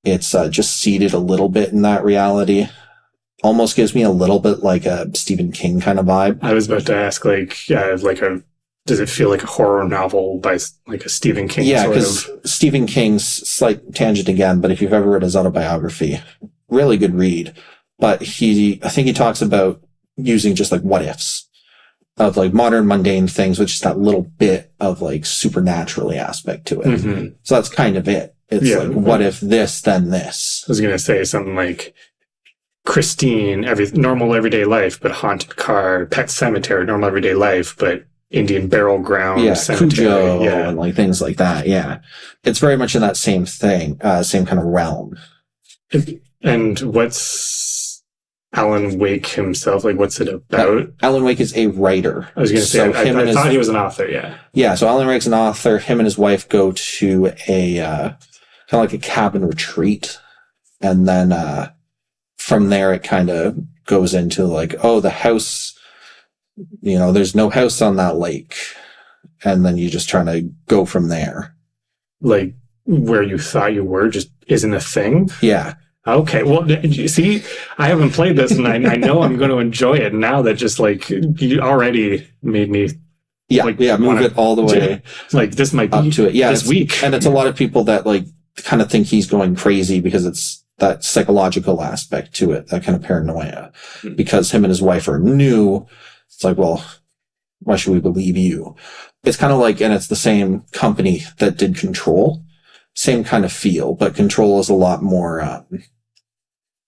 It's just seated a little bit in that reality. Almost gives me a little bit like a Stephen King kind of vibe. I was about to ask, does it feel like a horror novel by like a Stephen King? Yeah, because Stephen King's, slight tangent again, but if you've ever read his autobiography, really good read. But I think he talks about using just like what ifs of like modern mundane things, which is that little bit of like supernaturally aspect to it. Mm-hmm. So that's kind of it. It's like, what if this, then this? I was going to say something like Christine, normal everyday life, but haunted car, Pet Cemetery, normal everyday life, but Indian Burial Ground, cemetery, Cujo, and like things like that. Yeah, it's very much in that same thing, same kind of realm. And what's Alan Wake himself? Like, what's it about? Alan Wake is a writer. I was going to say, I thought he was an author. Yeah. Yeah. So Alan Wake's an author. Him and his wife go to a kind of like a cabin retreat, and then from there it kind of goes into like, oh, the house. There's no house on that lake. And then you just trying to go from there. Like where you thought you were just isn't a thing? Yeah. Okay. Well, you see, I haven't played this and I know I'm going to enjoy it now that just like you already made me. Move it all the way. Like this might be up to it. Yeah, this week. And it's a lot of people that like kind of think he's going crazy because it's that psychological aspect to it, that kind of paranoia. Because him and his wife are new. It's like, well, why should we believe you? It's kind of like, and it's the same company that did Control. same kind of feel, but Control is a lot more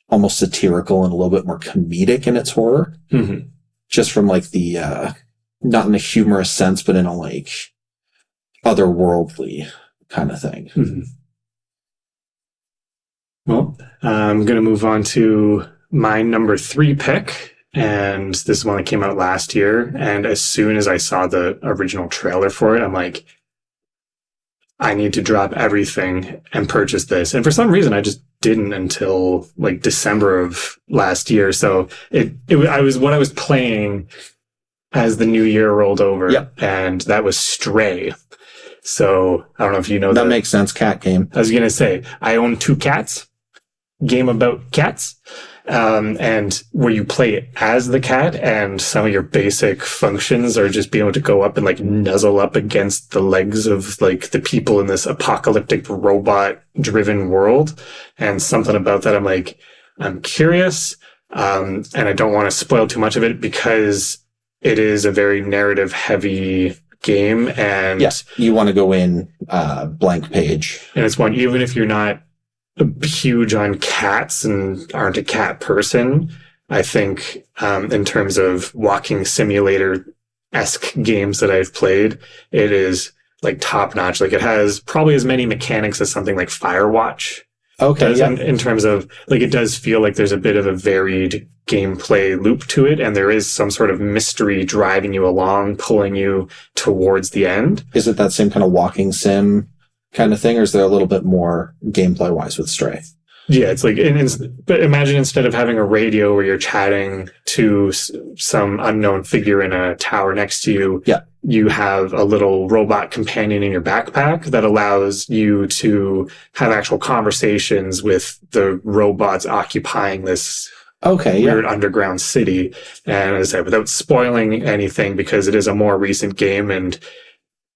almost satirical and a little bit more comedic in its horror. Mm-hmm. Just from like the not in a humorous sense, but in a like otherworldly kind of thing. Mm-hmm. Well, I'm going to move on to my number 3 pick. And this is one that came out last year. And as soon as I saw the original trailer for it, I'm like, I need to drop everything and purchase this. And for some reason, I just didn't until like December of last year. So I was playing as the new year rolled over. Yep. And that was Stray. So I don't know if you know that makes sense. Cat game. I was going to say, I own 2 cats, game about cats. And where you play as the cat, and some of your basic functions are just being able to go up and like nuzzle up against the legs of like the people in this apocalyptic robot driven world. And something about that, I'm like, I'm curious. And I don't want to spoil too much of it because it is a very narrative heavy game. And yes, you want to go in, blank page. And it's one, even if you're not huge on cats and aren't a cat person, I think in terms of walking simulator-esque games that I've played, it is like top notch. Like it has probably as many mechanics as something like Firewatch. Okay, yeah. In terms of like, it does feel like there's a bit of a varied gameplay loop to it, and there is some sort of mystery driving you along, pulling you towards the end. Is it that same kind of walking sim kind of thing, or is there a little bit more gameplay wise with Stray? Yeah, it's like, but imagine instead of having a radio where you're chatting to some unknown figure in a tower next to you, yeah, you have a little robot companion in your backpack that allows you to have actual conversations with the robots occupying this weird underground city. And as I said, without spoiling anything, because it is a more recent game and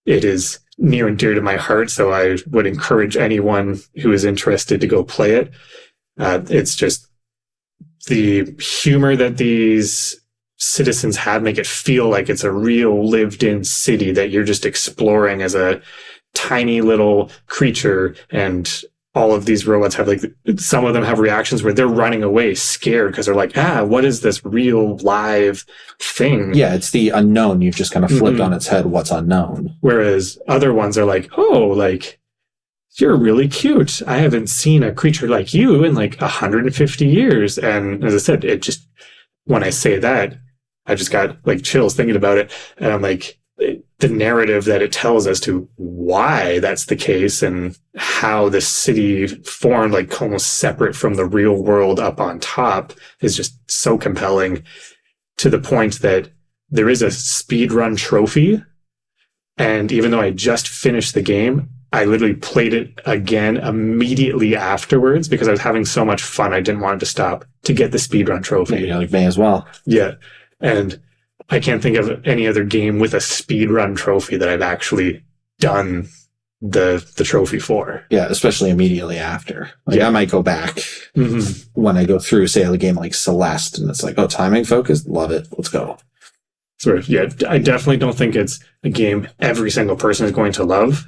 it is near and dear to my heart, so I would encourage anyone who is interested to go play it. It's just the humor that these citizens have make it feel like it's a real lived-in city that you're just exploring as a tiny little creature, and all of these robots have like, some of them have reactions where they're running away scared because they're like, what is this real live thing? Yeah, it's the unknown. You've just kind of flipped on its head what's unknown. Whereas other ones are like, oh, like, you're really cute. I haven't seen a creature like you in like 150 years. And as I said, it just, when I say that, I just got like chills thinking about it. And I'm like, the narrative that it tells as to why that's the case and how the city formed like almost separate from the real world up on top is just so compelling, to the point that there is a speedrun trophy. And even though I just finished the game, I literally played it again immediately afterwards because I was having so much fun. I didn't want it to stop to get the speedrun trophy. Yeah, like may as well. Yeah. And I can't think of any other game with a speedrun trophy that I've actually done the trophy for. Yeah, especially immediately after. Like, I might go back when I go through, say, a game like Celeste, and it's like, oh, timing focused? Love it. Let's go. Sort of, yeah. I definitely don't think it's a game every single person is going to love.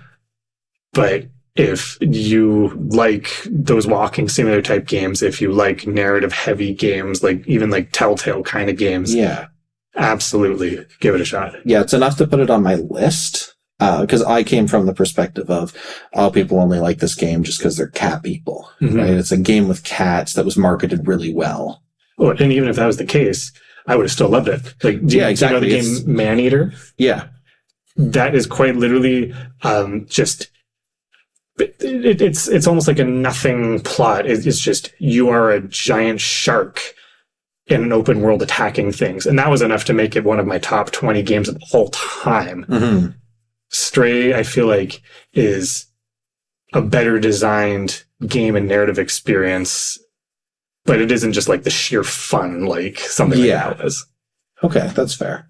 But if you like those walking simulator type games, if you like narrative heavy games, like even like Telltale kind of games, yeah, absolutely give it a shot. Yeah, it's enough to put it on my list because I came from the perspective of, oh, people only like this game just because they're cat people, right? It's a game with cats that was marketed really well. Oh, and even if that was the case, I would have still loved it. Like, exactly. Do you know the game Maneater? Yeah, that is quite literally just. It's almost like a nothing plot. It's just you are a giant shark in an open world attacking things. And that was enough to make it one of my top 20 games of all time. Stray, I feel like, is a better designed game and narrative experience, but it isn't just like the sheer fun like something like that was. Okay, that's fair.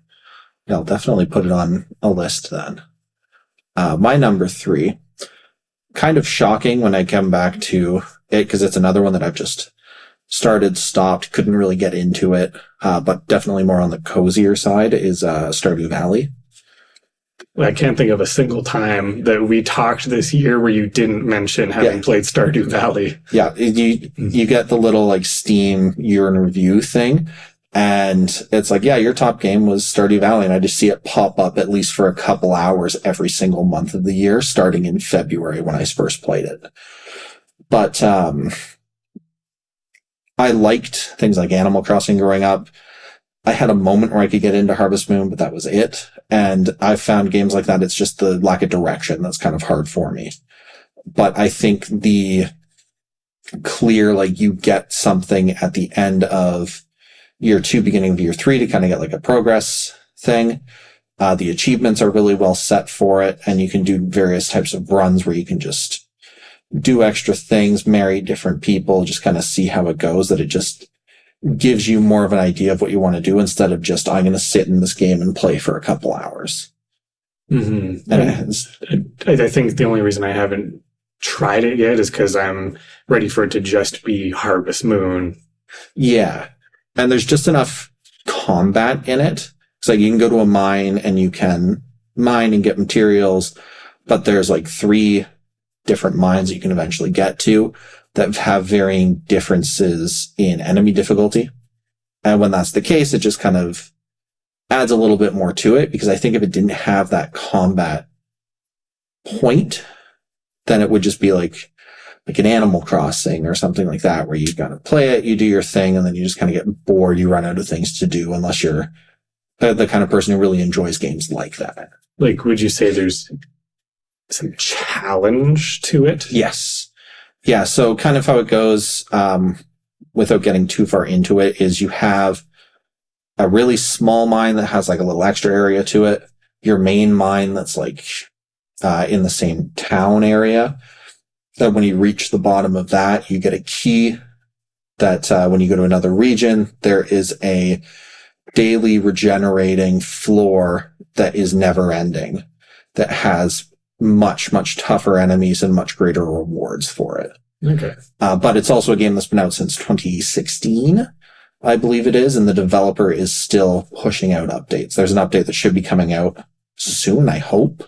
Yeah, I'll definitely put it on a list then. My number 3, kind of shocking when I come back to it because it's another one that I've just started, stopped, couldn't really get into it, but definitely more on the cozier side, is Stardew Valley. I can't think of a single time that we talked this year where you didn't mention having played Stardew Valley. Yeah, you get the little like Steam year in review thing, and it's like, yeah, your top game was Stardew Valley, and I just see it pop up at least for a couple hours every single month of the year, starting in February when I first played it. But I liked things like Animal Crossing growing up. I had a moment where I could get into Harvest Moon, but that was it. And I've found games like that, it's just the lack of direction that's kind of hard for me. But I think the clear, like, you get something at the end of year 2, beginning of year 3 to kind of get like a progress thing. The achievements are really well set for it, and you can do various types of runs where you can just do extra things, marry different people, just kind of see how it goes, that it just gives you more of an idea of what you want to do instead of just, I'm going to sit in this game and play for a couple hours. Mm-hmm. And I think the only reason I haven't tried it yet is because I'm ready for it to just be Harvest Moon. Yeah. And there's just enough combat in it. It's like you can go to a mine and you can mine and get materials, but there's like 3 different mines you can eventually get to that have varying differences in enemy difficulty. And when that's the case, it just kind of adds a little bit more to it, because I think if it didn't have that combat point, then it would just be like an Animal Crossing or something like that, where you gotta play it, you do your thing, and then you just kind of get bored, you run out of things to do, unless you're the kind of person who really enjoys games like that. Like, would you say there's some challenge to it? Yes. Yeah, so kind of how it goes, without getting too far into it, is you have a really small mine that has like a little extra area to it, your main mine that's like in the same town area. Then when you reach the bottom of that, you get a key that when you go to another region, there is a daily regenerating floor that is never ending, that has much, much tougher enemies and much greater rewards for it. Okay. But it's also a game that's been out since 2016, I believe it is, and the developer is still pushing out updates. There's an update that should be coming out soon, I hope.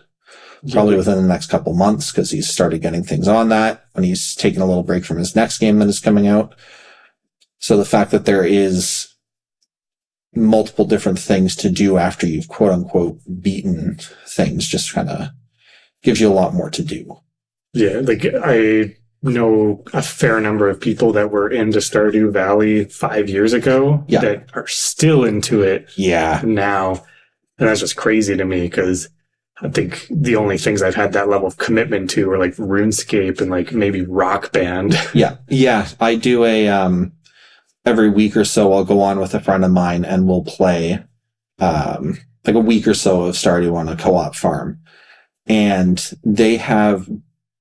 Probably within the next couple months, because he's started getting things on that when he's taking a little break from his next game that is coming out. So the fact that there is multiple different things to do after you've quote unquote beaten things just kind of gives you a lot more to do. Yeah, like I know a fair number of people that were into Stardew Valley 5 years ago that are still into it now. And that's just crazy to me, because I think the only things I've had that level of commitment to are like RuneScape and like maybe Rock Band. Yeah. I do every week or so I'll go on with a friend of mine and we'll play like a week or so of Stardew on a co-op farm. And they have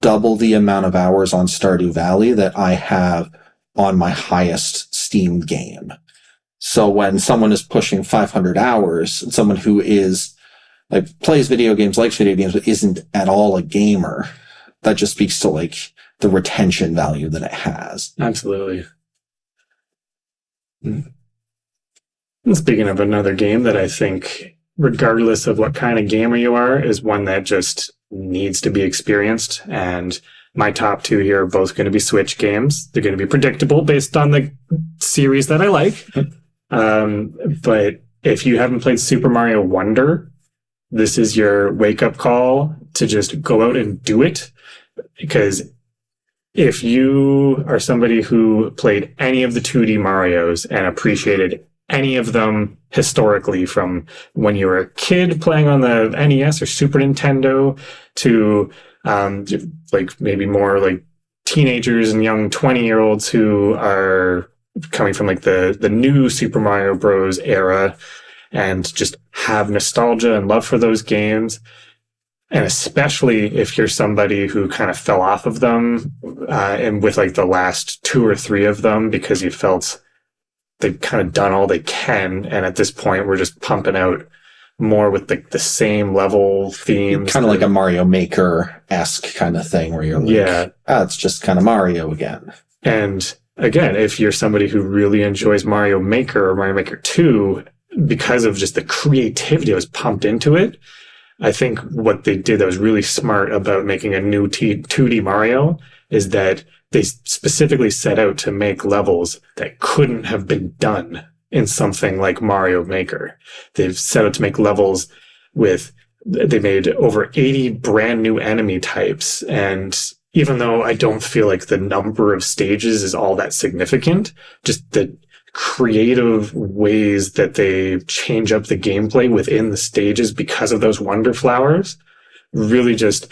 double the amount of hours on Stardew Valley that I have on my highest Steam game. So when someone is pushing 500 hours, someone who is like plays video games, likes video games, but isn't at all a gamer, that just speaks to like the retention value that it has. Absolutely. And speaking of another game that I think, regardless of what kind of gamer you are, is one that just needs to be experienced. And my top 2 here are both going to be Switch games. They're going to be predictable based on the series that I like. But if you haven't played Super Mario Wonder, this is your wake-up call to just go out and do it. Because if you are somebody who played any of the 2D Marios and appreciated any of them historically, from when you were a kid playing on the NES or Super Nintendo to like maybe more like teenagers and young 20-year-olds who are coming from like the new Super Mario Bros. Era and just have nostalgia and love for those games. And especially if you're somebody who kind of fell off of them and with like the last 2 or 3 of them because you felt they've kind of done all they can. And at this point, we're just pumping out more with the same level themes. Kind of like a Mario Maker-esque kind of thing where you're like, it's just kind of Mario again. And again, if you're somebody who really enjoys Mario Maker or Mario Maker 2, because of just the creativity that was pumped into it, I think what they did that was really smart about making a new 2D Mario is that they specifically set out to make levels that couldn't have been done in something like Mario Maker. They've set out to make levels they made over 80 brand new enemy types. And even though I don't feel like the number of stages is all that significant, just the creative ways that they change up the gameplay within the stages because of those wonder flowers really just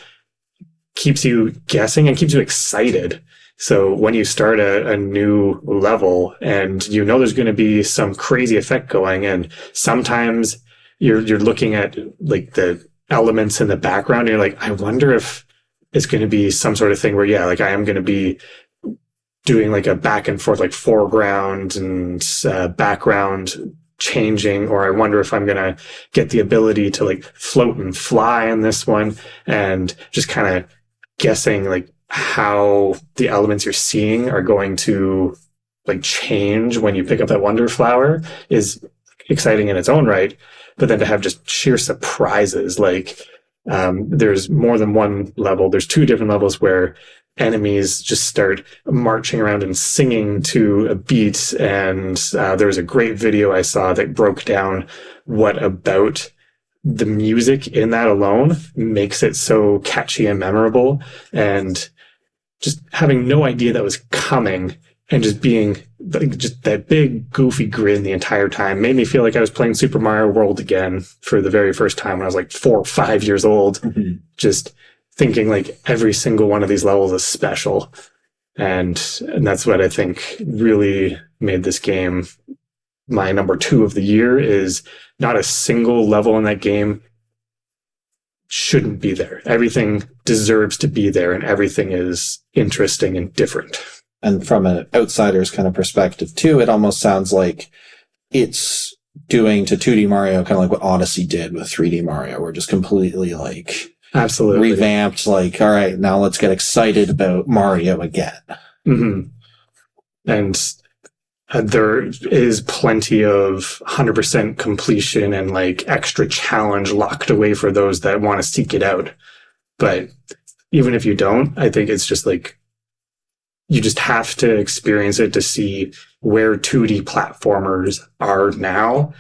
keeps you guessing and keeps you excited. So when you start a new level and you know there's going to be some crazy effect going, and sometimes you're looking at like the elements in the background and you're like, I wonder if it's going to be some sort of thing where, yeah, like I am going to be doing like a back and forth, like foreground and background changing, or I wonder if I'm going to get the ability to like float and fly in this one, and just kind of guessing like how the elements you're seeing are going to like change when you pick up that wonder flower is exciting in its own right. But then to have just sheer surprises, like there's more than one level. There's 2 different levels where enemies just start marching around and singing to a beat. And there was a great video I saw that broke down what about the music in that alone makes it so catchy and memorable. And just having no idea that was coming and just being like, just that big goofy grin the entire time made me feel like I was playing Super Mario World again for the very first time when I was like 4 or 5 years old. Mm-hmm. Just thinking like every single one of these levels is special. And that's what I think really made this game my number 2 of the year. Is not a single level in that game shouldn't be there. Everything deserves to be there, and everything is interesting and different. And from an outsider's kind of perspective too, it almost sounds like it's doing to 2D Mario kind of like what Odyssey did with 3D Mario. We're just completely like absolutely revamped, like, all right, now let's get excited about Mario again. Mm-hmm. And there is plenty of 100% completion and like extra challenge locked away for those that want to seek it out. But even if you don't, I think it's just like, you just have to experience it to see where 2D platformers are now,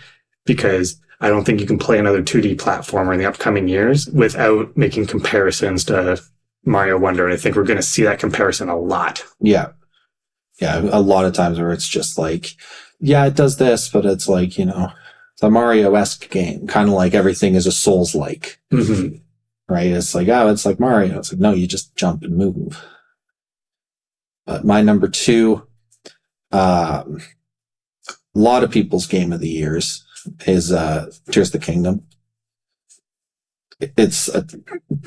because I don't think you can play another 2D platformer in the upcoming years without making comparisons to Mario Wonder. And I think we're going to see that comparison a lot. Yeah. Yeah, a lot of times where it's just like, yeah, it does this, but it's like, you know, it's a Mario-esque game, kind of like everything is a Souls-like, mm-hmm. Right? It's like, oh, it's like Mario. It's like, no, you just jump and move. But my number 2, a lot of people's game of the years is Tears of the Kingdom. It's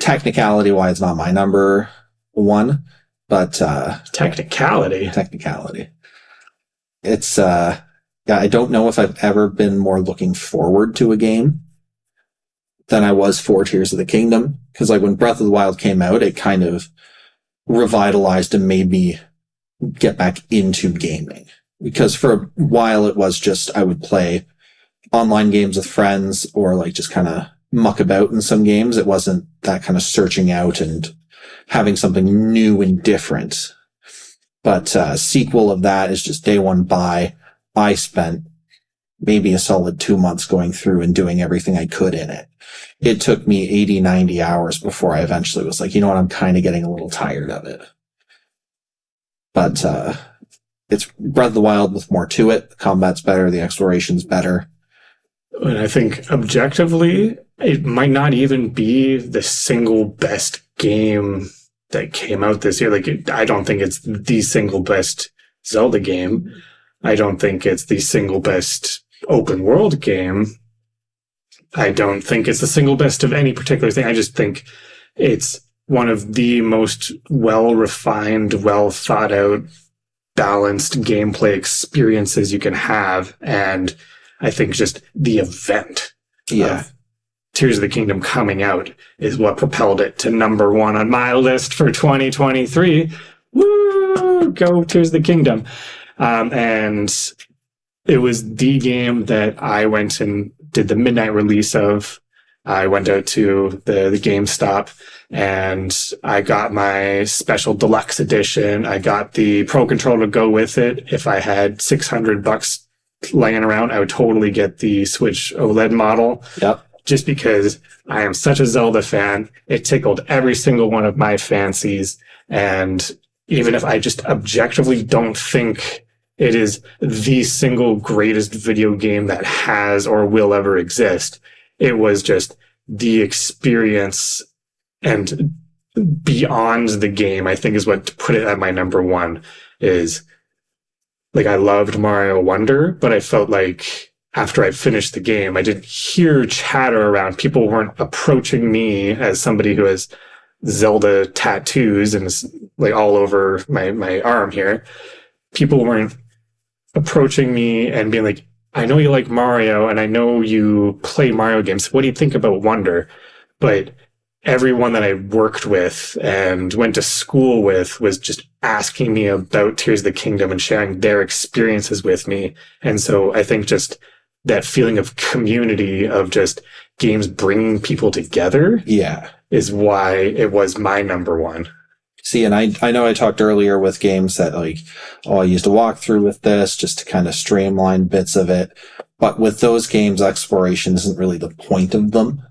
technicality-wise not my number 1. But technicality. It's yeah, I don't know if I've ever been more looking forward to a game than I was for Tears of the Kingdom. Because like when Breath of the Wild came out, it kind of revitalized and made me get back into gaming. Because for a while it was just I would play online games with friends or like just kind of muck about in some games. It wasn't that kind of searching out and having something new and different. But sequel of that is just day one buy. I spent maybe a solid 2 months going through and doing everything I could in it. It took me 80, 90 hours before I eventually was like, you know what, I'm kind of getting a little tired of it. But it's Breath of the Wild with more to it. The combat's better, the exploration's better. And I think objectively, it might not even be the single best game that came out this year. Like, I don't think it's the single best Zelda game. I don't think it's the single best open world game. I don't think it's the single best of any particular thing. I just think it's one of the most well-refined, well-thought-out, balanced gameplay experiences you can have. And I think just the event of Tears of the Kingdom coming out is what propelled it to number 1 on my list for 2023. Woo! Go Tears of the Kingdom. And it was the game that I went and did the midnight release of I went out to the GameStop and I got my special deluxe edition. I got the Pro Controller to go with it. If I had $600 laying around, I would totally get the Switch OLED model. Yep. Just because I am such a Zelda fan. It tickled every single one of my fancies. And even if I just objectively don't think it is the single greatest video game that has or will ever exist, it was just the experience and beyond the game, I think, is what to put it at my number one. Is like, I loved Mario Wonder, but I felt like after I finished the game, I didn't hear chatter around. People weren't approaching me as somebody who has Zelda tattoos and is like all over my arm here. People weren't approaching me and being like, I know you like Mario and I know you play Mario games. What do you think about Wonder? But everyone that I worked with and went to school with was just asking me about Tears of the Kingdom and sharing their experiences with me. And so I think just that feeling of community, of just games bringing people together, is why it was my number one. See, and I know I talked earlier with games that like, I used a walkthrough with this just to kind of streamline bits of it. But with those games, exploration isn't really the point of them,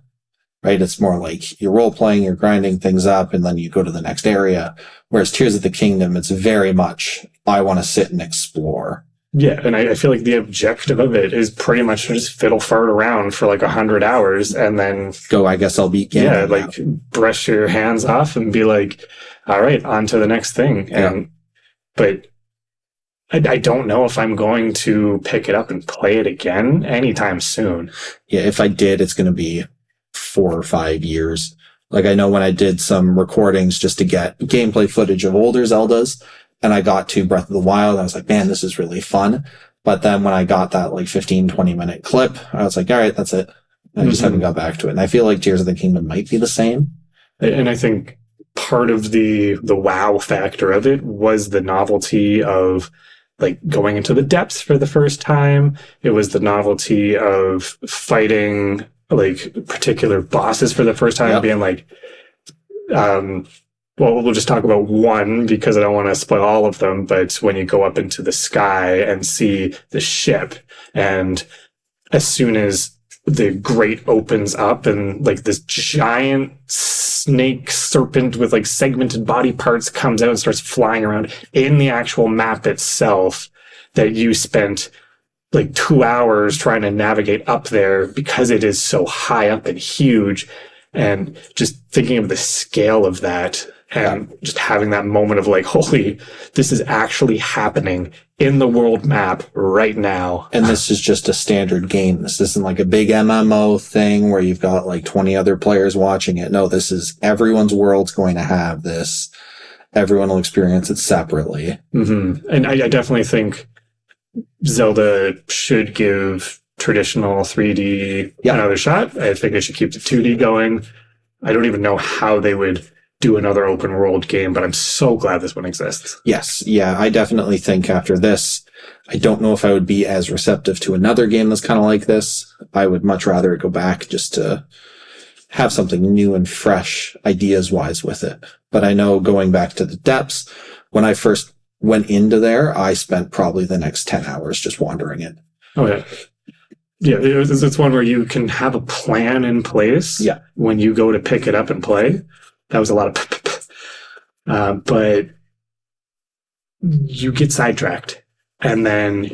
right? It's more like you're role playing, you're grinding things up, and then you go to the next area. Whereas Tears of the Kingdom, it's very much, I want to sit and explore. Yeah, and I feel like the objective of it is pretty much just fiddle fart around for like 100 hours and then go, I guess I'll beat Ganon. Yeah, like brush your hands off and be like, all right, on to the next thing. And but I don't know if I'm going to pick it up and play it again anytime soon. Yeah, if I did, it's going to be 4 or 5 years. Like, I know when I did some recordings just to get gameplay footage of older Zeldas, and I got to Breath of the Wild, I was like, man, this is really fun. But then when I got that like 15, 20-minute clip, I was like, all right, that's it. I just haven't got back to it. And I feel like Tears of the Kingdom might be the same. And I think part of the wow factor of it was the novelty of like going into the depths for the first time. It was the novelty of fighting like particular bosses for the first time, and being like, well, we'll just talk about one because I don't want to spoil all of them. But when you go up into the sky and see the ship, and as soon as the grate opens up and like this giant snake serpent with like segmented body parts comes out and starts flying around in the actual map itself, that you spent like 2 hours trying to navigate up there because it is so high up and huge. And just thinking of the scale of that, and just having that moment of like, holy, this is actually happening in the world map right now. And this is just a standard game. This isn't like a big MMO thing where you've got like 20 other players watching it. No, this is everyone's world's going to have this. Everyone will experience it separately. Mm-hmm. And I definitely think Zelda should give traditional 3D another shot. I think they should keep the 2D going. I don't even know how they would do another open world game, but I'm so glad this one exists. Yes. Yeah. I definitely think after this, I don't know if I would be as receptive to another game that's kind of like this. I would much rather go back just to have something new and fresh ideas wise with it. But I know going back to the depths, when I first went into there, I spent probably the next 10 hours just wandering it. Oh, yeah. Yeah, it's one where you can have a plan in place when you go to pick it up and play. That was a lot of but you get sidetracked. And then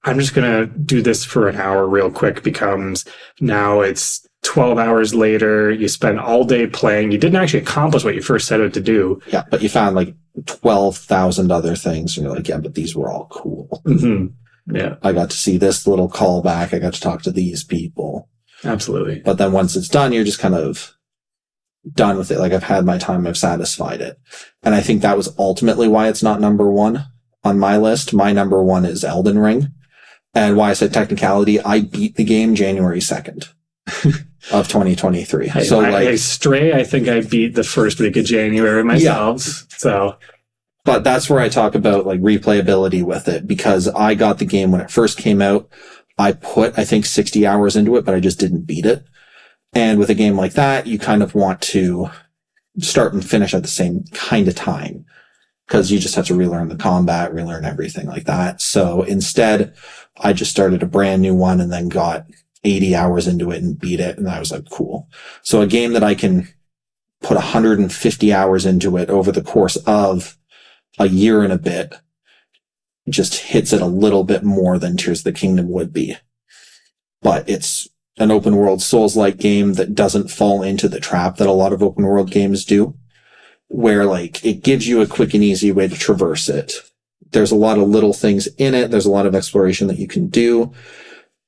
I'm just going to do this for an hour real quick, becomes now it's 12 hours later. You spend all day playing. You didn't actually accomplish what you first set out to do. Yeah, but you found like 12,000 other things. And you're like, yeah, but these were all cool. Mm-hmm. Yeah. I got to see this little callback. I got to talk to these people. Absolutely. But then once it's done, you're just kind of done with it. Like, I've had my time. I've satisfied it. And I think that was ultimately why it's not number one on my list. My number one is Elden Ring. And why I said technicality, I beat the game January 2nd of 2023. Stray, I think I beat the first week of January myself. Yeah. So, but that's where I talk about like replayability with it, because I got the game when it first came out. I put, I think, 60 hours into it, but I just didn't beat it. And with a game like that, you kind of want to start and finish at the same kind of time, because you just have to relearn the combat, relearn everything like that. So instead, I just started a brand new one and then got 80 hours into it and beat it. And I was like, cool. So a game that I can put 150 hours into it over the course of a year and a bit just hits it a little bit more than Tears of the Kingdom would be. But it's an open world Souls-like game that doesn't fall into the trap that a lot of open world games do, where like it gives you a quick and easy way to traverse it. There's a lot of little things in it. There's a lot of exploration that you can do.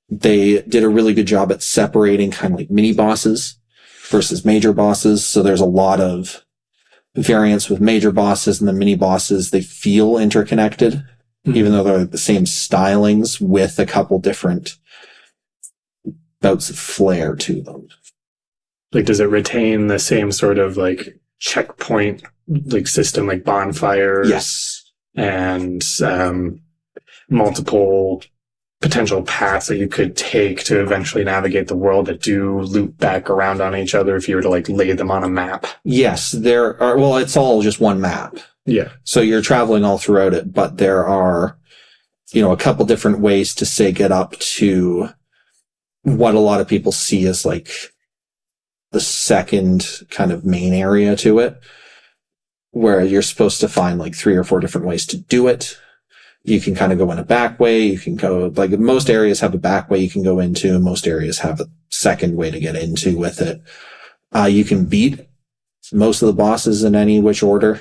They did a really good job at separating kind of like mini bosses versus major bosses. So there's a lot of variance with major bosses, and the mini bosses, they feel interconnected, even though they're the same stylings with a couple different bouts of flair to them. Like, does it retain the same sort of like checkpoint like system, like bonfires? Yes. And multiple potential paths that you could take to eventually navigate the world that do loop back around on each other if you were to like lay them on a map? Yes, there are. Well, it's all just one map. Yeah. So you're traveling all throughout it, but there are, a couple different ways to say get up to what a lot of people see as like the second kind of main area to it, where you're supposed to find like 3 or 4 different ways to do it. You can kind of go in a back way. You can go, like, most areas have a back way you can go into. Most areas have a second way to get into with it. You can beat most of the bosses in any which order.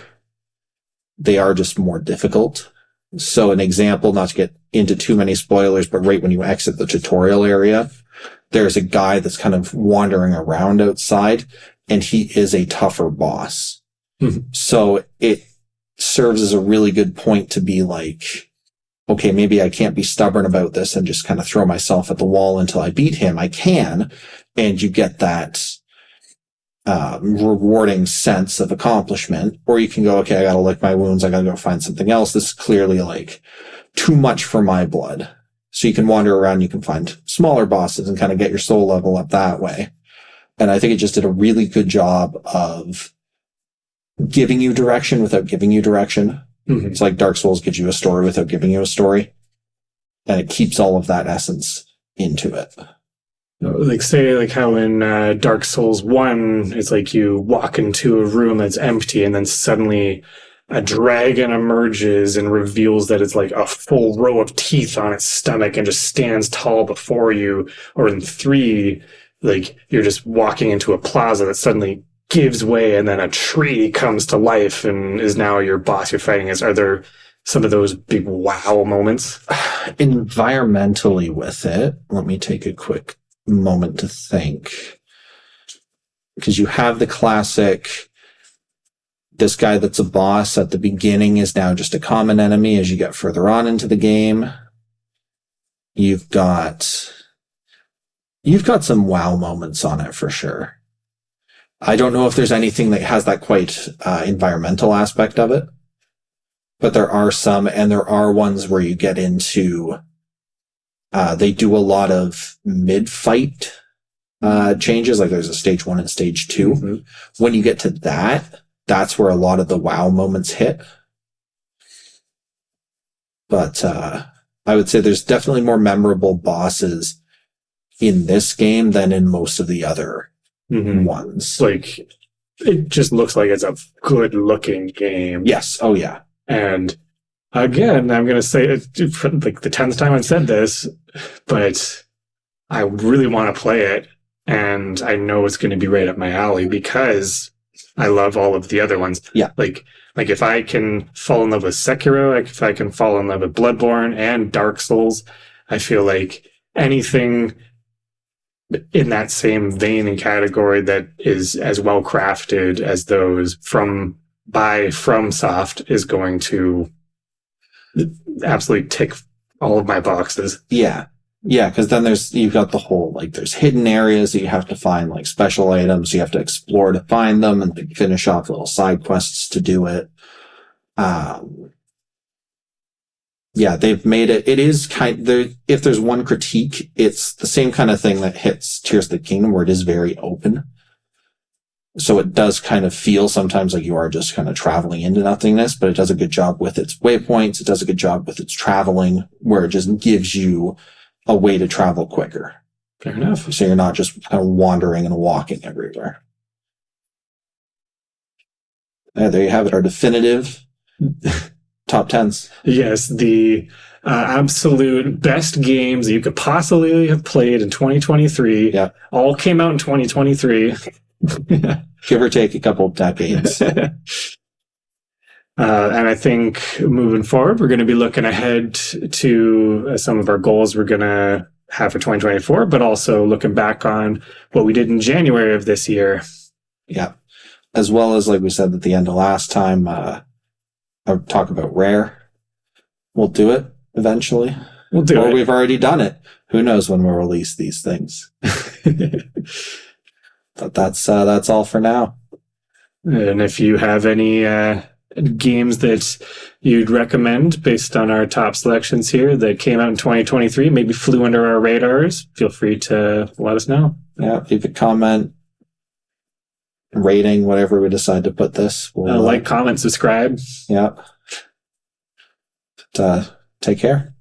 They are just more difficult. So an example, not to get into too many spoilers, but right when you exit the tutorial area, there's a guy that's kind of wandering around outside, and he is a tougher boss. Mm-hmm. So it serves as a really good point to be like, okay, maybe I can't be stubborn about this and just kind of throw myself at the wall until I beat him. I can. And you get that rewarding sense of accomplishment. Or you can go, okay, I gotta lick my wounds. I gotta go find something else. This is clearly like too much for my blood. So you can wander around, you can find smaller bosses and kind of get your soul level up that way. And I think it just did a really good job of giving you direction without giving you direction. Mm-hmm. It's like Dark Souls gives you a story without giving you a story. And it keeps all of that essence into it. Like, say, like how in Dark Souls 1, it's like you walk into a room that's empty and then suddenly a dragon emerges and reveals that it's like a full row of teeth on its stomach and just stands tall before you. Or in 3, like you're just walking into a plaza that suddenly gives way and then a tree comes to life and is now your boss you're fighting as. Are there some of those big wow moments? Environmentally with it, let me take a quick moment to think. Because you have the classic, this guy that's a boss at the beginning is now just a common enemy as you get further on into the game. You've got some wow moments on it for sure. I don't know if there's anything that has that quite environmental aspect of it, but there are some, and there are ones where you get into, they do a lot of mid-fight changes, like there's a stage 1 and stage 2. Mm-hmm. When you get to that, that's where a lot of the wow moments hit. But I would say there's definitely more memorable bosses in this game than in most of the other ones. Like, it just looks like it's a good looking game. Yes. Oh yeah. And again, I'm going to say it for like the 10th time I've said this, but I really want to play it. And I know it's going to be right up my alley because I love all of the other ones. Yeah. Like if I can fall in love with Sekiro, like if I can fall in love with Bloodborne and Dark Souls, I feel like anything in that same vein and category that is as well crafted as those from FromSoft is going to absolutely tick all of my boxes. Yeah. Yeah, because then you've got the whole, like, there's hidden areas that you have to find, like, special items. You have to explore to find them and finish off little side quests to do it. Yeah, they've made it. It is if there's one critique, it's the same kind of thing that hits Tears of the Kingdom, where it is very open. So it does kind of feel sometimes like you are just kind of traveling into nothingness, but it does a good job with its waypoints. It does a good job with its traveling, where it just gives you a way to travel quicker. Fair enough. So you're not just kind of wandering and walking everywhere. There you have it, our definitive top 10s. Yes, the absolute best games that you could possibly have played in 2023. Yeah. All came out in 2023. Give or take a couple of decades. And I think moving forward, we're going to be looking ahead to some of our goals we're going to have for 2024, but also looking back on what we did in January of this year. Yeah. As well as, like we said at the end of last time, I'll talk about Rare. We'll do it eventually. We'll do it. Or we've already done it. Who knows when we'll release these things. But that's all for now. And if you have any games that you'd recommend based on our top selections here that came out in 2023, maybe flew under our radars, feel free to let us know. Yeah, leave a comment, rating, whatever we decide to put this. We'll Like, comment, subscribe. Yeah. But, take care.